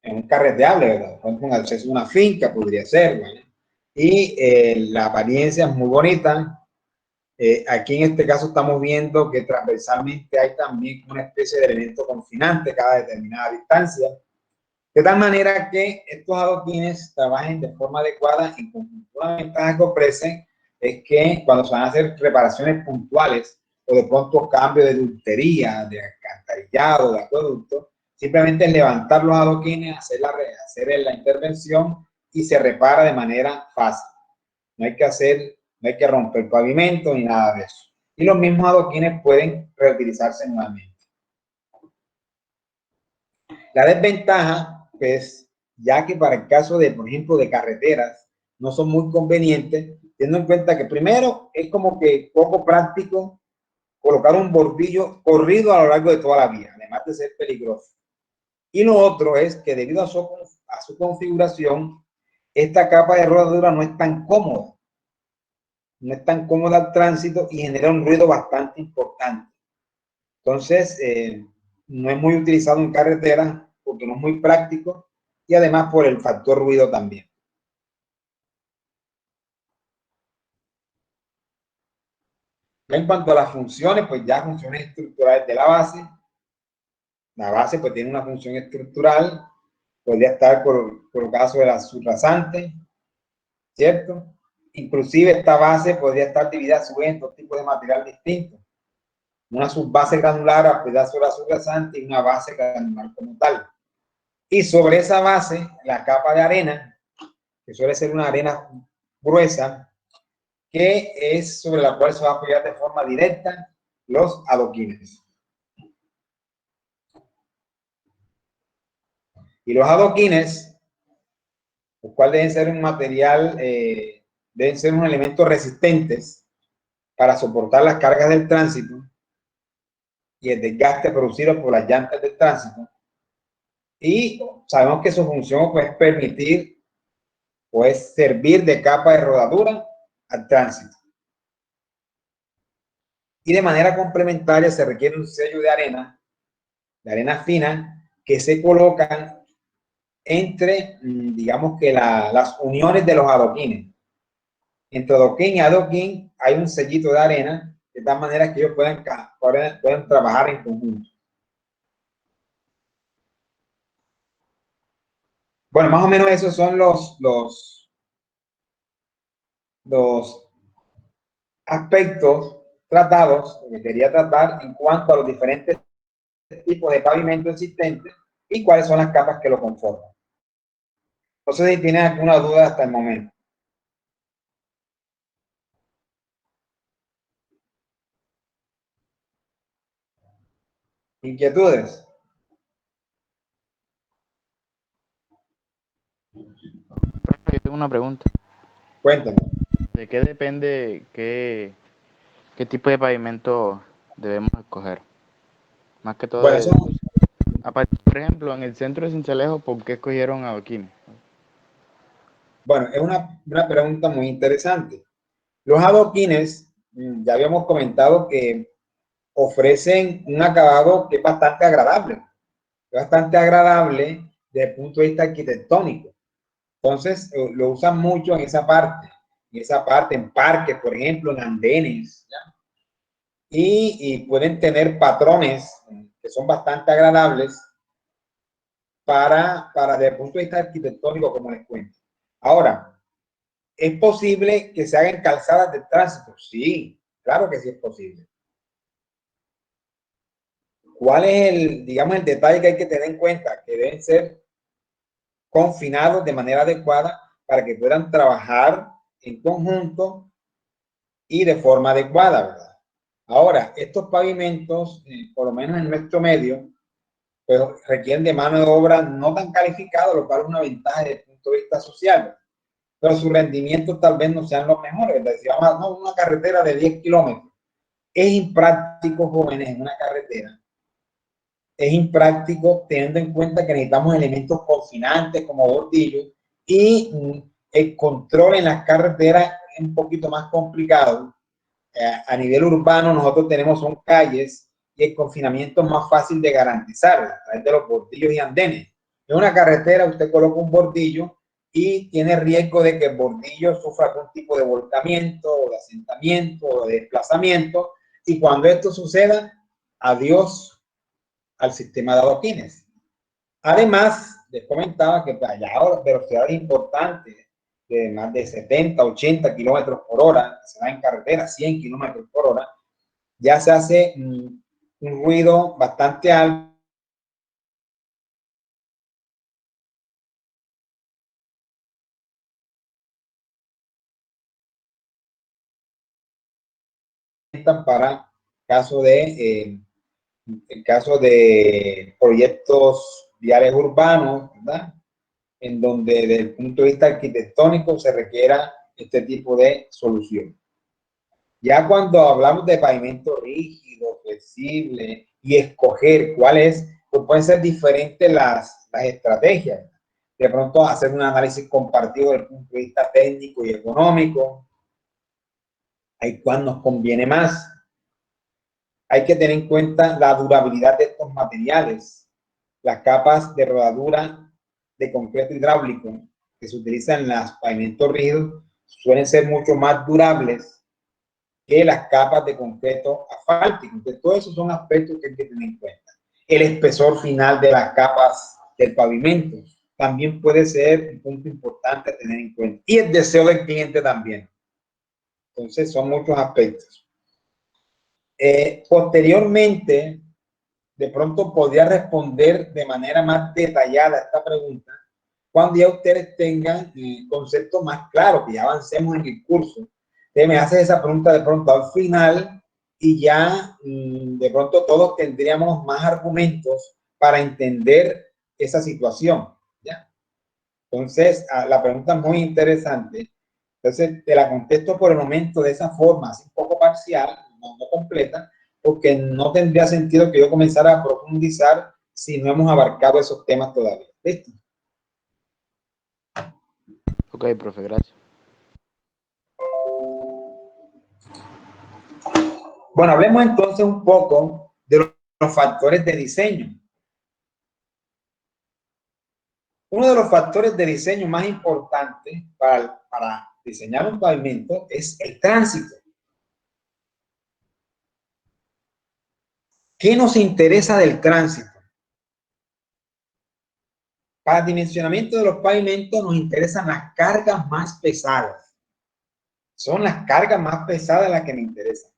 en un carreteable, ¿verdad? Por ejemplo, un acceso a una finca podría ser, ¿vale? Y la apariencia es muy bonita. Aquí en este caso estamos viendo que transversalmente hay también una especie de elemento confinante cada determinada distancia, de tal manera que estos adoquines trabajen de forma adecuada en conjunto. Una ventaja que ofrecen es que cuando se van a hacer reparaciones puntuales o de pronto cambio de ductería, de alcantarillado, de acueducto, simplemente es levantar los adoquines, hacer la intervención y se repara de manera fácil. No hay que romper pavimento ni nada de eso. Y los mismos adoquines pueden reutilizarse nuevamente. La desventaja, pues, ya que para el caso de, por ejemplo, de carreteras, no son muy convenientes, teniendo en cuenta que primero es como que poco práctico colocar un bordillo corrido a lo largo de toda la vía, además de ser peligroso. Y lo otro es que debido a su configuración, esta capa de rodadura no es tan cómoda. No es tan cómoda al tránsito y genera un ruido bastante importante. Entonces, no es muy utilizado en carretera porque no es muy práctico y además por el factor ruido también. En cuanto a las funciones, pues ya funciones estructurales de la base. La base pues tiene una función estructural, podría estar colocada sobre la subrasante, ¿cierto? Inclusive esta base podría estar dividida a su vez en dos tipos de material distintos. Una subbase granular apoyada sobre la subrasante y una base granular como tal. Y sobre esa base, la capa de arena, que suele ser una arena gruesa, que es sobre la cual se va a apoyar de forma directa los adoquines. Y los adoquines, los cuales deben ser un material, deben ser unos elementos resistentes para soportar las cargas del tránsito y el desgaste producido por las llantas del tránsito. Y sabemos que su función pues, es permitir, pues servir de capa de rodadura al tránsito. Y de manera complementaria se requiere un sello de arena fina, que se colocan entre, digamos que las uniones de los adoquines. Entre adoquín y adoquín hay un sellito de arena, de tal manera que ellos pueden trabajar en conjunto. Bueno, más o menos esos son los aspectos tratados que quería tratar en cuanto a los diferentes tipos de pavimento existentes y cuáles son las capas que lo conforman. No sé si tienen alguna duda hasta el momento. ¿Inquietudes? Yo tengo una pregunta. Cuéntame. ¿De qué depende qué tipo de pavimento debemos escoger? Más que todo, bueno, por ejemplo, en el centro de Sincelejo, ¿por qué escogieron adoquines? Bueno, es una pregunta muy interesante. Los adoquines, ya habíamos comentado que ofrecen un acabado que es bastante agradable. Es bastante agradable desde el punto de vista arquitectónico. Entonces, lo usan mucho en esa parte. En parques, por ejemplo, en andenes, ¿ya? Y pueden tener patrones que son bastante agradables para desde el punto de vista arquitectónico, como les cuento. Ahora, ¿es posible que se hagan calzadas de tránsito? Sí, claro que sí es posible. ¿Cuál es el detalle que hay que tener en cuenta? Que deben ser confinados de manera adecuada para que puedan trabajar en conjunto y de forma adecuada, ¿verdad? Ahora, estos pavimentos, por lo menos en nuestro medio, pero requieren de mano de obra no tan calificada, lo cual es una ventaja desde el punto de vista social. Pero sus rendimientos tal vez no sean los mejores. Si vamos a una carretera de 10 kilómetros, es impráctico, jóvenes, en una carretera. Es impráctico teniendo en cuenta que necesitamos elementos confinantes como bordillos y el control en las carreteras es un poquito más complicado. A nivel urbano nosotros tenemos son calles y el confinamiento es más fácil de garantizar a través de los bordillos y andenes. En una carretera usted coloca un bordillo y tiene riesgo de que el bordillo sufra algún tipo de volcamiento o de asentamiento o de desplazamiento, y cuando esto suceda, adiós al sistema de adoquines. Además, les comentaba que allá ahora velocidades importantes de más de 70, 80 kilómetros por hora, se va en carretera 100 kilómetros por hora, ya se hace un ruido bastante alto. Para el caso de proyectos viales urbanos, ¿verdad?, en donde desde el punto de vista arquitectónico se requiera este tipo de solución. Ya cuando hablamos de pavimento rígido, flexible y escoger cuál es, pues pueden ser diferentes las estrategias. De pronto hacer un análisis compartido desde el punto de vista técnico y económico. Hay cuál nos conviene más. Hay que tener en cuenta la durabilidad de estos materiales. Las capas de rodadura de concreto hidráulico que se utilizan en los pavimentos rígidos suelen ser mucho más durables que las capas de concreto asfáltico. Entonces, todos esos son aspectos que hay que tener en cuenta. El espesor final de las capas del pavimento también puede ser un punto importante a tener en cuenta. Y el deseo del cliente también. Entonces, son muchos aspectos. Posteriormente, de pronto podría responder de manera más detallada a esta pregunta cuando ya ustedes tengan conceptos más claros, que ya avancemos en el curso. Entonces me haces esa pregunta de pronto al final y ya de pronto todos tendríamos más argumentos para entender esa situación, ¿ya? Entonces, la pregunta es muy interesante. Entonces, te la contesto por el momento de esa forma, así un poco parcial, no completa, porque no tendría sentido que yo comenzara a profundizar si no hemos abarcado esos temas todavía. ¿Listo? Ok, profe, gracias. Bueno, hablemos entonces un poco de los factores de diseño. Uno de los factores de diseño más importantes para diseñar un pavimento es el tránsito. ¿Qué nos interesa del tránsito? Para el dimensionamiento de los pavimentos nos interesan las cargas más pesadas. Son las cargas más pesadas las que me interesan.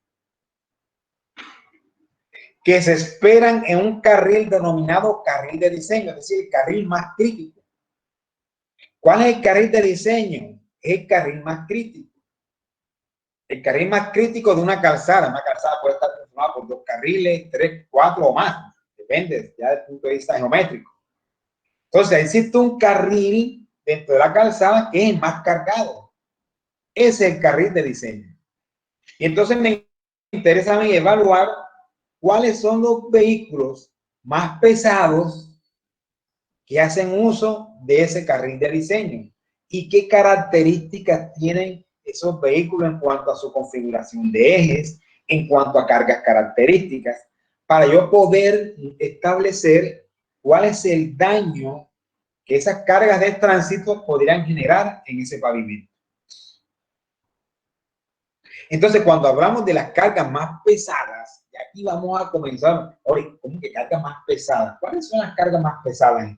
Que se esperan en un carril denominado carril de diseño, es decir, el carril más crítico. ¿Cuál es el carril de diseño? Es el carril más crítico. El carril más crítico de una calzada. Una calzada puede estar conformada por 2 carriles, 3, 4 o más. Depende ya desde el punto de vista geométrico. Entonces, existe un carril dentro de la calzada que es más cargado. Ese es el carril de diseño. Y entonces me interesa a mí evaluar cuáles son los vehículos más pesados que hacen uso de ese carril de diseño y qué características tienen esos vehículos en cuanto a su configuración de ejes, en cuanto a cargas características, para yo poder establecer cuál es el daño que esas cargas de tránsito podrían generar en ese pavimento. Entonces, cuando hablamos de las cargas más pesadas, y aquí vamos a comenzar, oye, ¿cómo que cargas más pesadas? ¿Cuáles son las cargas más pesadas?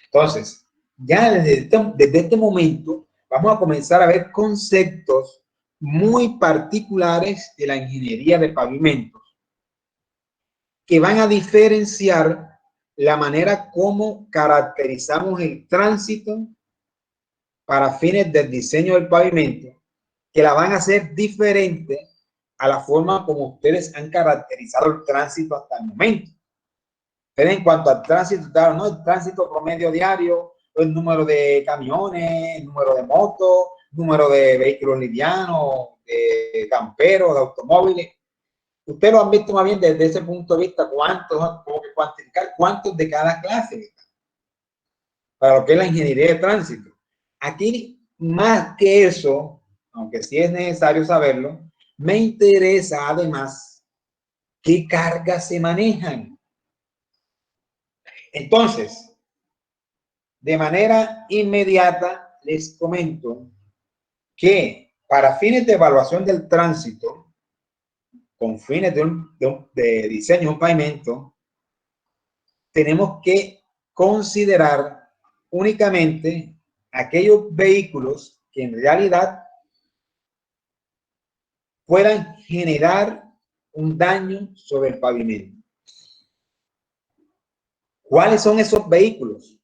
Entonces, ya desde este momento, vamos a comenzar a ver conceptos muy particulares de la ingeniería de pavimentos que van a diferenciar la manera como caracterizamos el tránsito para fines del diseño del pavimento, que la van a hacer diferente a la forma como ustedes han caracterizado el tránsito hasta el momento. Ustedes en cuanto al tránsito, claro, ¿no? El tránsito promedio diario, el número de camiones, el número de motos, número de vehículos livianos, de camperos, de automóviles. Ustedes lo han visto más bien desde ese punto de vista, cuántos, como que cuantificar cuántos de cada clase, para lo que es la ingeniería de tránsito. Aquí, más que eso, aunque sí es necesario saberlo, me interesa además qué cargas se manejan. Entonces, de manera inmediata les comento que para fines de evaluación del tránsito, con fines de diseño de un pavimento, tenemos que considerar únicamente aquellos vehículos que en realidad puedan generar un daño sobre el pavimento. ¿Cuáles son esos vehículos?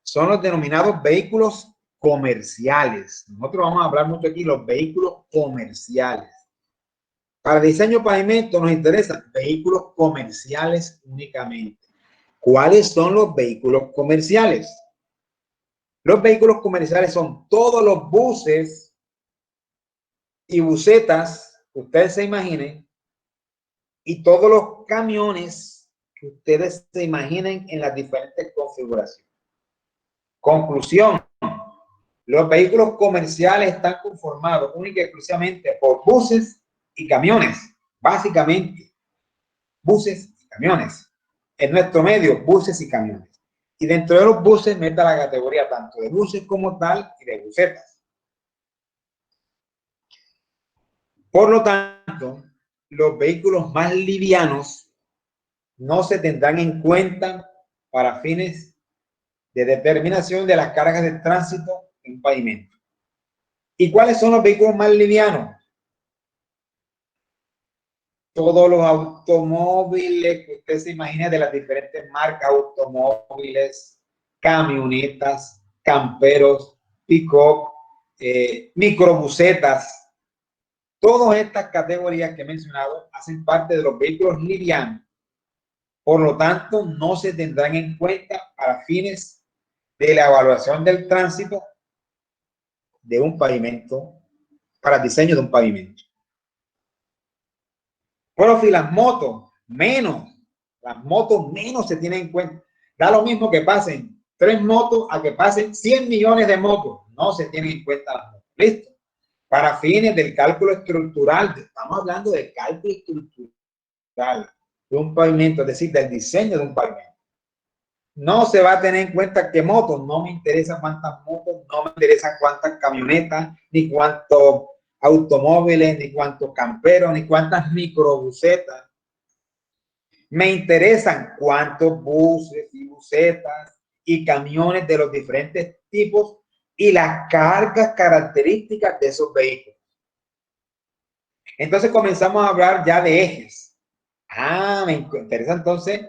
Son los denominados vehículos comerciales. Nosotros vamos a hablar mucho aquí de los vehículos comerciales. Para diseño de pavimento nos interesan vehículos comerciales únicamente. ¿Cuáles son los vehículos comerciales? Los vehículos comerciales son todos los buses y busetas que ustedes se imaginen y todos los camiones que ustedes se imaginen en las diferentes configuraciones. Conclusión: los vehículos comerciales están conformados única y exclusivamente por buses y camiones, básicamente buses y camiones. En nuestro medio, buses y camiones. Y dentro de los buses meta la categoría tanto de buses como tal y de busetas. Por lo tanto, los vehículos más livianos no se tendrán en cuenta para fines de determinación de las cargas de tránsito en un pavimento. ¿Y cuáles son los vehículos más livianos? Todos los automóviles que usted se imagina de las diferentes marcas, automóviles, camionetas, camperos, pick-up, microbusetas. Todas estas categorías que he mencionado hacen parte de los vehículos livianos. Por lo tanto, no se tendrán en cuenta para fines de la evaluación del tránsito de un pavimento, para el diseño de un pavimento. Bueno, si las motos menos se tienen en cuenta. Da lo mismo que pasen 3 motos a que pasen 100 millones de motos. No se tienen en cuenta las motos. Listo. Para fines del cálculo estructural, estamos hablando del cálculo estructural de un pavimento, es decir, del diseño de un pavimento. No se va a tener en cuenta qué motos. No me interesa cuántas motos, no me interesa cuántas camionetas, ni cuántos automóviles, ni cuántos camperos, ni cuántas microbusetas. Me interesan cuántos buses y busetas y camiones de los diferentes tipos y las cargas características de esos vehículos. Entonces comenzamos a hablar ya de ejes. Me interesa entonces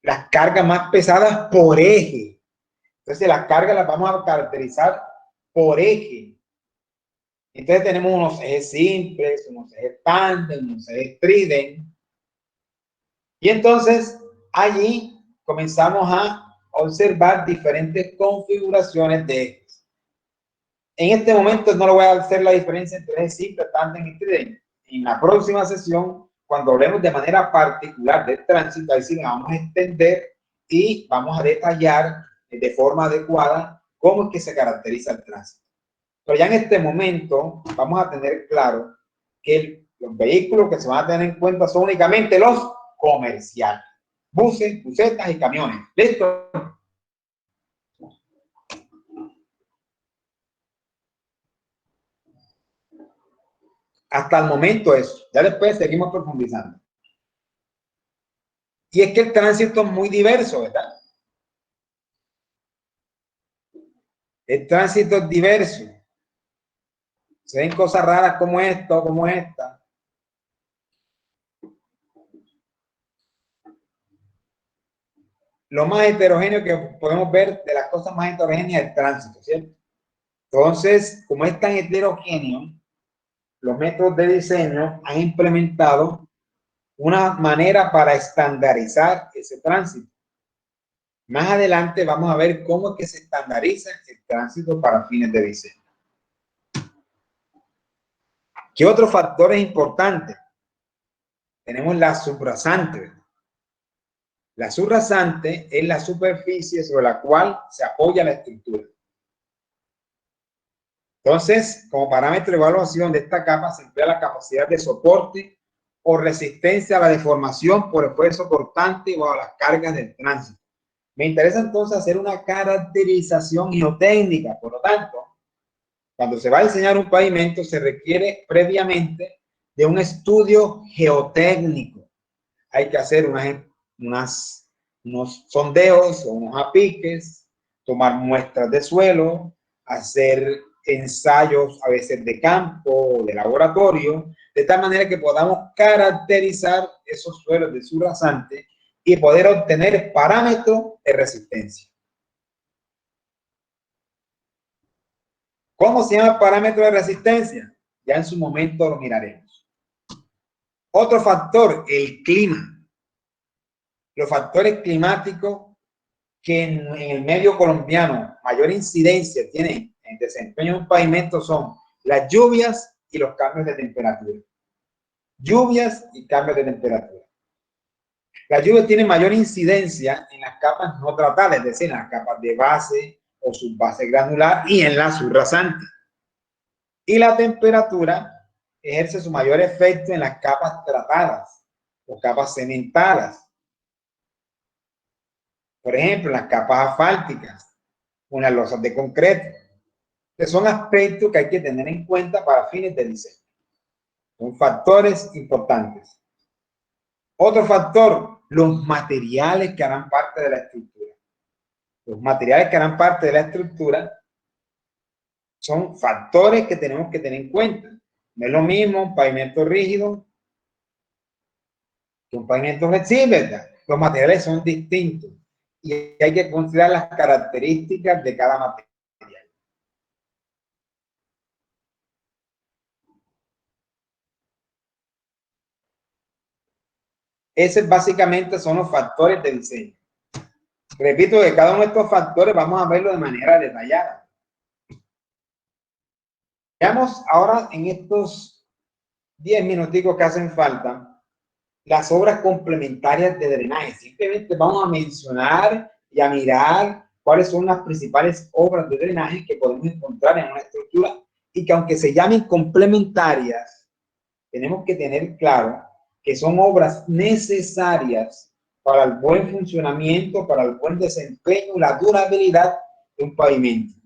las cargas más pesadas por eje. Entonces las cargas las vamos a caracterizar por eje. Entonces tenemos unos ejes simples, unos ejes tándem, unos ejes trident. Y entonces allí comenzamos a observar diferentes configuraciones de ejes. En este momento no le voy a hacer la diferencia entre ejes simples, tándem y trident. En la próxima sesión, cuando hablemos de manera particular del tránsito, ahí sí vamos a extender y vamos a detallar de forma adecuada cómo es que se caracteriza el tránsito. Pero ya en este momento vamos a tener claro que los vehículos que se van a tener en cuenta son únicamente los comerciales. Buses, busetas y camiones. ¿Listo? Hasta el momento eso. Ya después seguimos profundizando. Y es que el tránsito es muy diverso, ¿verdad? El tránsito es diverso. Se ven cosas raras como esto, como esta. Lo más heterogéneo que podemos ver, de las cosas más heterogéneas, es el tránsito, ¿cierto? Entonces, como es tan heterogéneo, los métodos de diseño han implementado una manera para estandarizar ese tránsito. Más adelante vamos a ver cómo es que se estandariza el tránsito para fines de diseño. ¿Qué otro factor es importante? Tenemos la subrasante. La subrasante es la superficie sobre la cual se apoya la estructura. Entonces, como parámetro de evaluación de esta capa se emplea la capacidad de soporte o resistencia a la deformación por esfuerzo cortante o a las cargas del tránsito. Me interesa entonces hacer una caracterización geotécnica. Por lo tanto, cuando se va a diseñar un pavimento se requiere previamente de un estudio geotécnico. Hay que hacer unos sondeos o unos apiques, tomar muestras de suelo, hacer ensayos a veces de campo o de laboratorio, de tal manera que podamos caracterizar esos suelos de subrasante y poder obtener parámetros de resistencia. ¿Cómo se llama el parámetro de resistencia? Ya en su momento lo miraremos. Otro factor, el clima. Los factores climáticos que en el medio colombiano mayor incidencia tienen en desempeño de un pavimento son las lluvias y los cambios de temperatura. Lluvias y cambios de temperatura. Las lluvias tienen mayor incidencia en las capas no tratadas, es decir, en las capas de base o subbase granular y en la subrasante. Y la temperatura ejerce su mayor efecto en las capas tratadas o capas cementadas. Por ejemplo, las capas asfálticas, unas losas de concreto, que son aspectos que hay que tener en cuenta para fines de diseño. Son factores importantes. Otro factor, los materiales que harán parte de la estructura. Los materiales que harán parte de la estructura son factores que tenemos que tener en cuenta. No es lo mismo un pavimento rígido que un pavimento flexible, ¿verdad? Los materiales son distintos y hay que considerar las características de cada material. Esos básicamente son los factores de diseño. Repito que cada uno de estos factores vamos a verlo de manera detallada. Veamos ahora en estos 10 minuticos que hacen falta las obras complementarias de drenaje. Simplemente vamos a mencionar y a mirar cuáles son las principales obras de drenaje que podemos encontrar en una estructura y que aunque se llamen complementarias, tenemos que tener claro que son obras necesarias para el buen funcionamiento, para el buen desempeño y la durabilidad de un pavimento.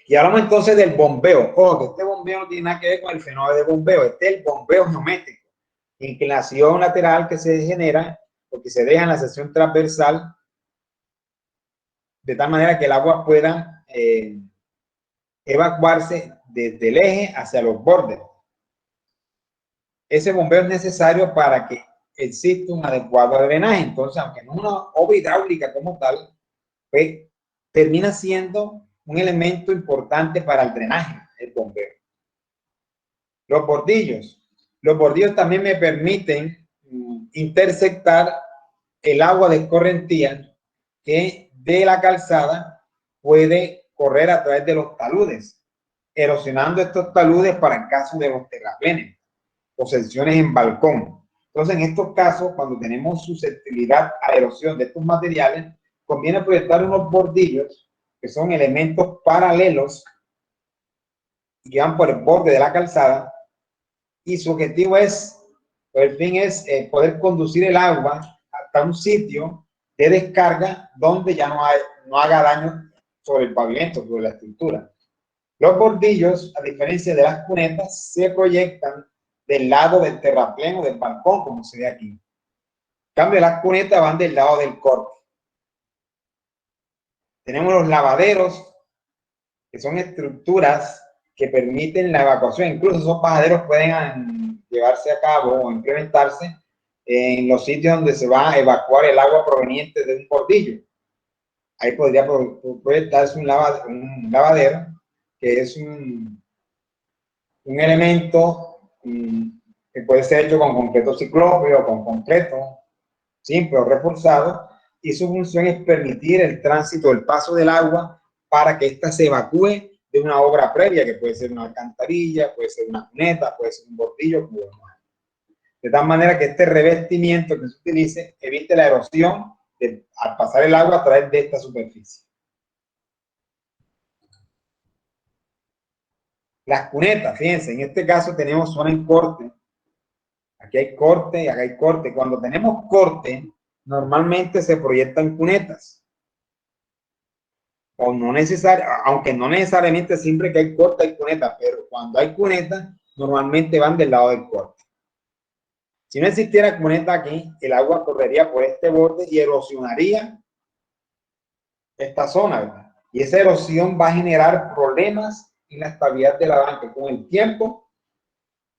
Y hablamos entonces del bombeo. Ojo, que este bombeo no tiene nada que ver con el fenómeno de bombeo. Este es el bombeo geométrico. Inclinación lateral que se genera porque se deja en la sección transversal de tal manera que el agua pueda evacuarse desde el eje hacia los bordes. Ese bombeo es necesario para que exista un adecuado drenaje. Entonces, aunque no es una obra hidráulica como tal, pues termina siendo un elemento importante para el drenaje, el bombeo. Los bordillos. Los bordillos también me permiten interceptar el agua de escorrentía que de la calzada puede correr a través de los taludes, erosionando estos taludes para el caso de los terraplenes o secciones en balcón. Entonces, en estos casos, cuando tenemos susceptibilidad a erosión de estos materiales, conviene proyectar unos bordillos que son elementos paralelos que van por el borde de la calzada y su objetivo es, el fin es poder conducir el agua hasta un sitio de descarga donde ya no haga daño sobre el pavimento, sobre la estructura. Los bordillos, a diferencia de las cunetas, se proyectan del lado del terraplén o del balcón, como se ve aquí. En cambio, las cunetas van del lado del corte. Tenemos los lavaderos, que son estructuras que permiten la evacuación. Incluso esos bajaderos pueden llevarse a cabo o implementarse en los sitios donde se va a evacuar el agua proveniente de un bordillo. Ahí podría proyectarse un lavadero, que es un un elemento que puede ser hecho con concreto ciclópeo o con concreto simple o reforzado, y su función es permitir el tránsito, el paso del agua para que ésta se evacúe de una obra previa, que puede ser una alcantarilla, puede ser una cuneta, puede ser un bordillo, como de tal manera que este revestimiento que se utilice evite la erosión al pasar el agua a través de esta superficie. Las cunetas, fíjense, en este caso tenemos zona en corte. Aquí hay corte y acá hay corte. Cuando tenemos corte, normalmente se proyectan cunetas. O no aunque no necesariamente siempre que hay corte hay cuneta, pero cuando hay cuneta, normalmente van del lado del corte. Si no existiera cuneta aquí, el agua correría por este borde y erosionaría esta zona, ¿verdad? Y esa erosión va a generar problemas en la estabilidad de la banca. Con el tiempo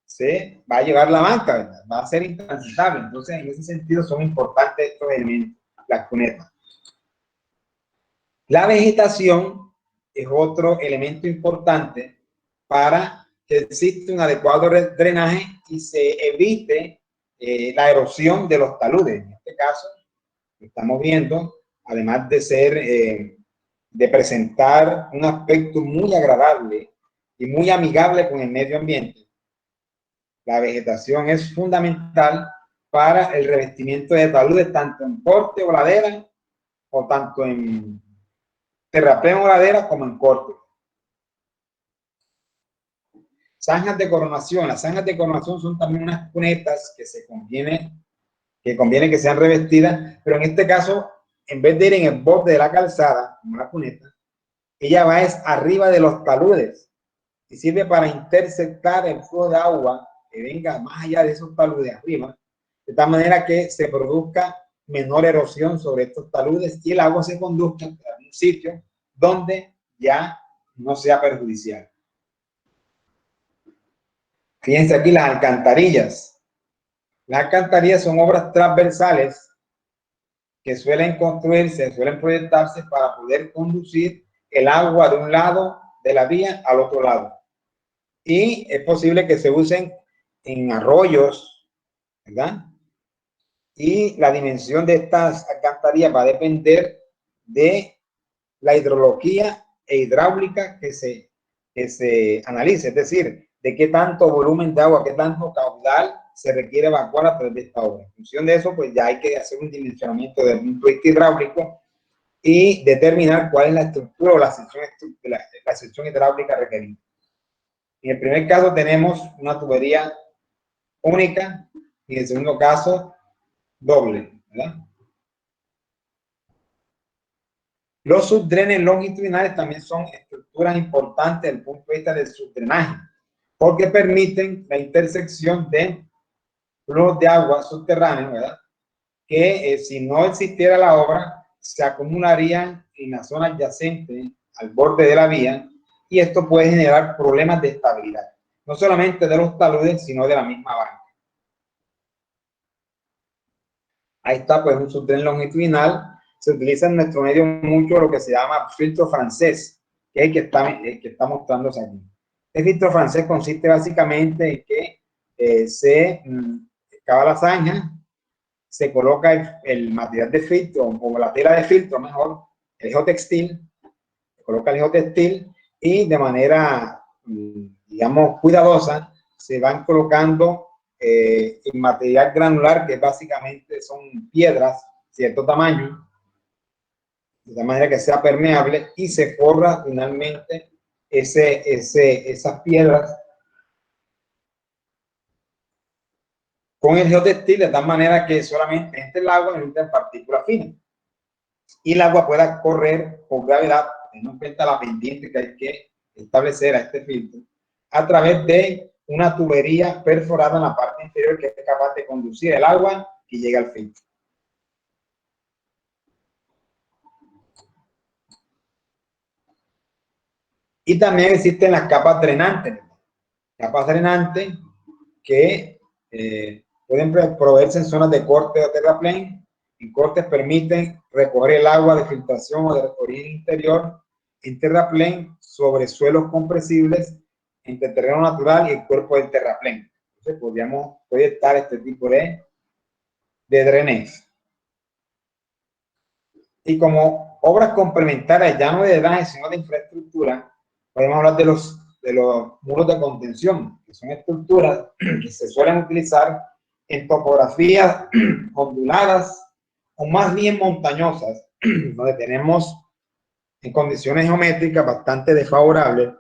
se va a llevar la banca, ¿verdad? Va a ser intransitable. Entonces, en ese sentido son importantes estos elementos, las cunetas. La vegetación es otro elemento importante para que exista un adecuado drenaje y se evite la erosión de los taludes. En este caso, estamos viendo, además de ser, de presentar un aspecto muy agradable y muy amigable con el medio ambiente, la vegetación es fundamental para el revestimiento de taludes, tanto en corte o ladera, o tanto en terraplén o ladera como en corte. Zanjas de coronación. Las zanjas de coronación son también unas cunetas que conviene que sean revestidas, pero en este caso, en vez de ir en el borde de la calzada, como la cuneta, ella va arriba de los taludes y sirve para interceptar el flujo de agua que venga más allá de esos taludes arriba, de tal manera que se produzca menor erosión sobre estos taludes y el agua se conduzca a un sitio donde ya no sea perjudicial. Fíjense aquí las alcantarillas. Las alcantarillas son obras transversales que suelen construirse, suelen proyectarse para poder conducir el agua de un lado de la vía al otro lado. Y es posible que se usen en arroyos, ¿verdad? Y la dimensión de estas alcantarillas va a depender de la hidrología e hidráulica que se analice, es decir, de qué tanto volumen de agua, qué tanto caudal se requiere evacuar a través de esta obra. En función de eso, pues ya hay que hacer un dimensionamiento del punto de vista hidráulico y determinar cuál es la estructura o la sección hidráulica requerida. En el primer caso tenemos una tubería única y en el segundo caso doble, ¿verdad? Los subdrenes longitudinales también son estructuras importantes desde el punto de vista del subdrenaje, porque permiten la intersección de flujos de agua subterráneos, ¿verdad? Que si no existiera la obra, se acumularían en la zona adyacente al borde de la vía y esto puede generar problemas de estabilidad, no solamente de los taludes, sino de la misma banca. Ahí está, pues, un subdren longitudinal. Se utiliza en nuestro medio mucho lo que se llama filtro francés, que es el que está mostrándose aquí. El filtro francés consiste básicamente en que se cava la zanja, se coloca el material de filtro o la tela de filtro, mejor, el geotextil, se coloca el geotextil y de manera, digamos, cuidadosa, se van colocando el material granular, que básicamente son piedras, cierto tamaño, de manera que sea permeable, y se forra finalmente esas piedras con el geotextil, de tal manera que solamente entre el agua y entre en partículas finas y el agua pueda correr por gravedad, teniendo en cuenta la pendiente que hay que establecer a este filtro a través de una tubería perforada en la parte inferior que es capaz de conducir el agua que llega al filtro. Y también existen las capas drenantes. Capas drenantes que pueden proveerse en zonas de corte o terraplén. En cortes permiten recoger el agua de filtración o de origen interior. En terraplén, sobre suelos compresibles entre el terreno natural y el cuerpo del terraplén. Entonces podríamos proyectar este tipo de drenajes. Y como obras complementarias, ya no de drenaje, sino de infraestructura, podemos hablar de los muros de contención, que son estructuras que se suelen utilizar en topografías onduladas o más bien montañosas, donde tenemos en condiciones geométricas bastante desfavorables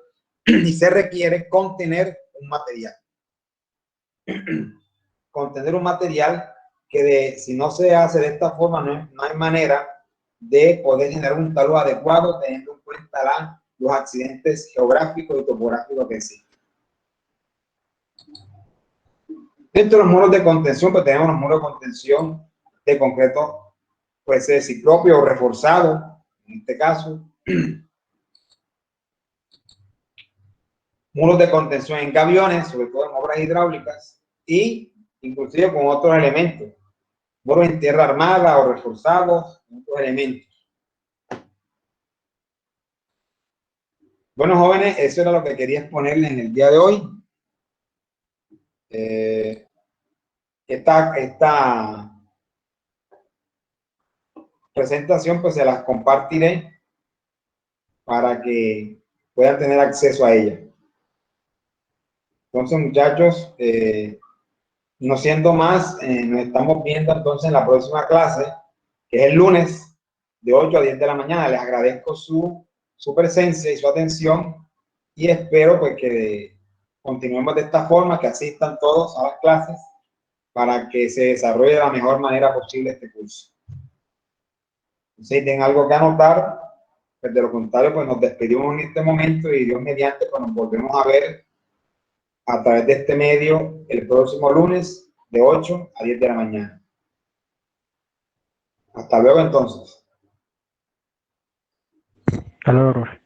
y se requiere contener un material. Contener un material que si no se hace de esta forma no hay manera de poder generar un talud adecuado teniendo en cuenta los accidentes geográficos y topográficos que existen. Dentro de los muros de contención, pues tenemos los muros de contención de concreto, puede ser ciclópeo o reforzado, en este caso. Muros de contención en gaviones, sobre todo en obras hidráulicas, y inclusive con otros elementos. Muros en tierra armada o reforzados, otros elementos. Bueno, jóvenes, eso era lo que quería exponerles en el día de hoy. Esta presentación pues se las compartiré para que puedan tener acceso a ella. Entonces, muchachos, no siendo más, nos estamos viendo entonces en la próxima clase, que es el lunes de 8 a 10 de la mañana. Les agradezco su presencia y su atención y espero pues que continuemos de esta forma, que asistan todos a las clases para que se desarrolle de la mejor manera posible este curso. Si tienen algo que anotar, pues de lo contrario, pues nos despedimos en este momento y Dios mediante, pues nos volvemos a ver a través de este medio el próximo lunes de 8 a 10 de la mañana. Hasta luego entonces. Hasta luego, profe.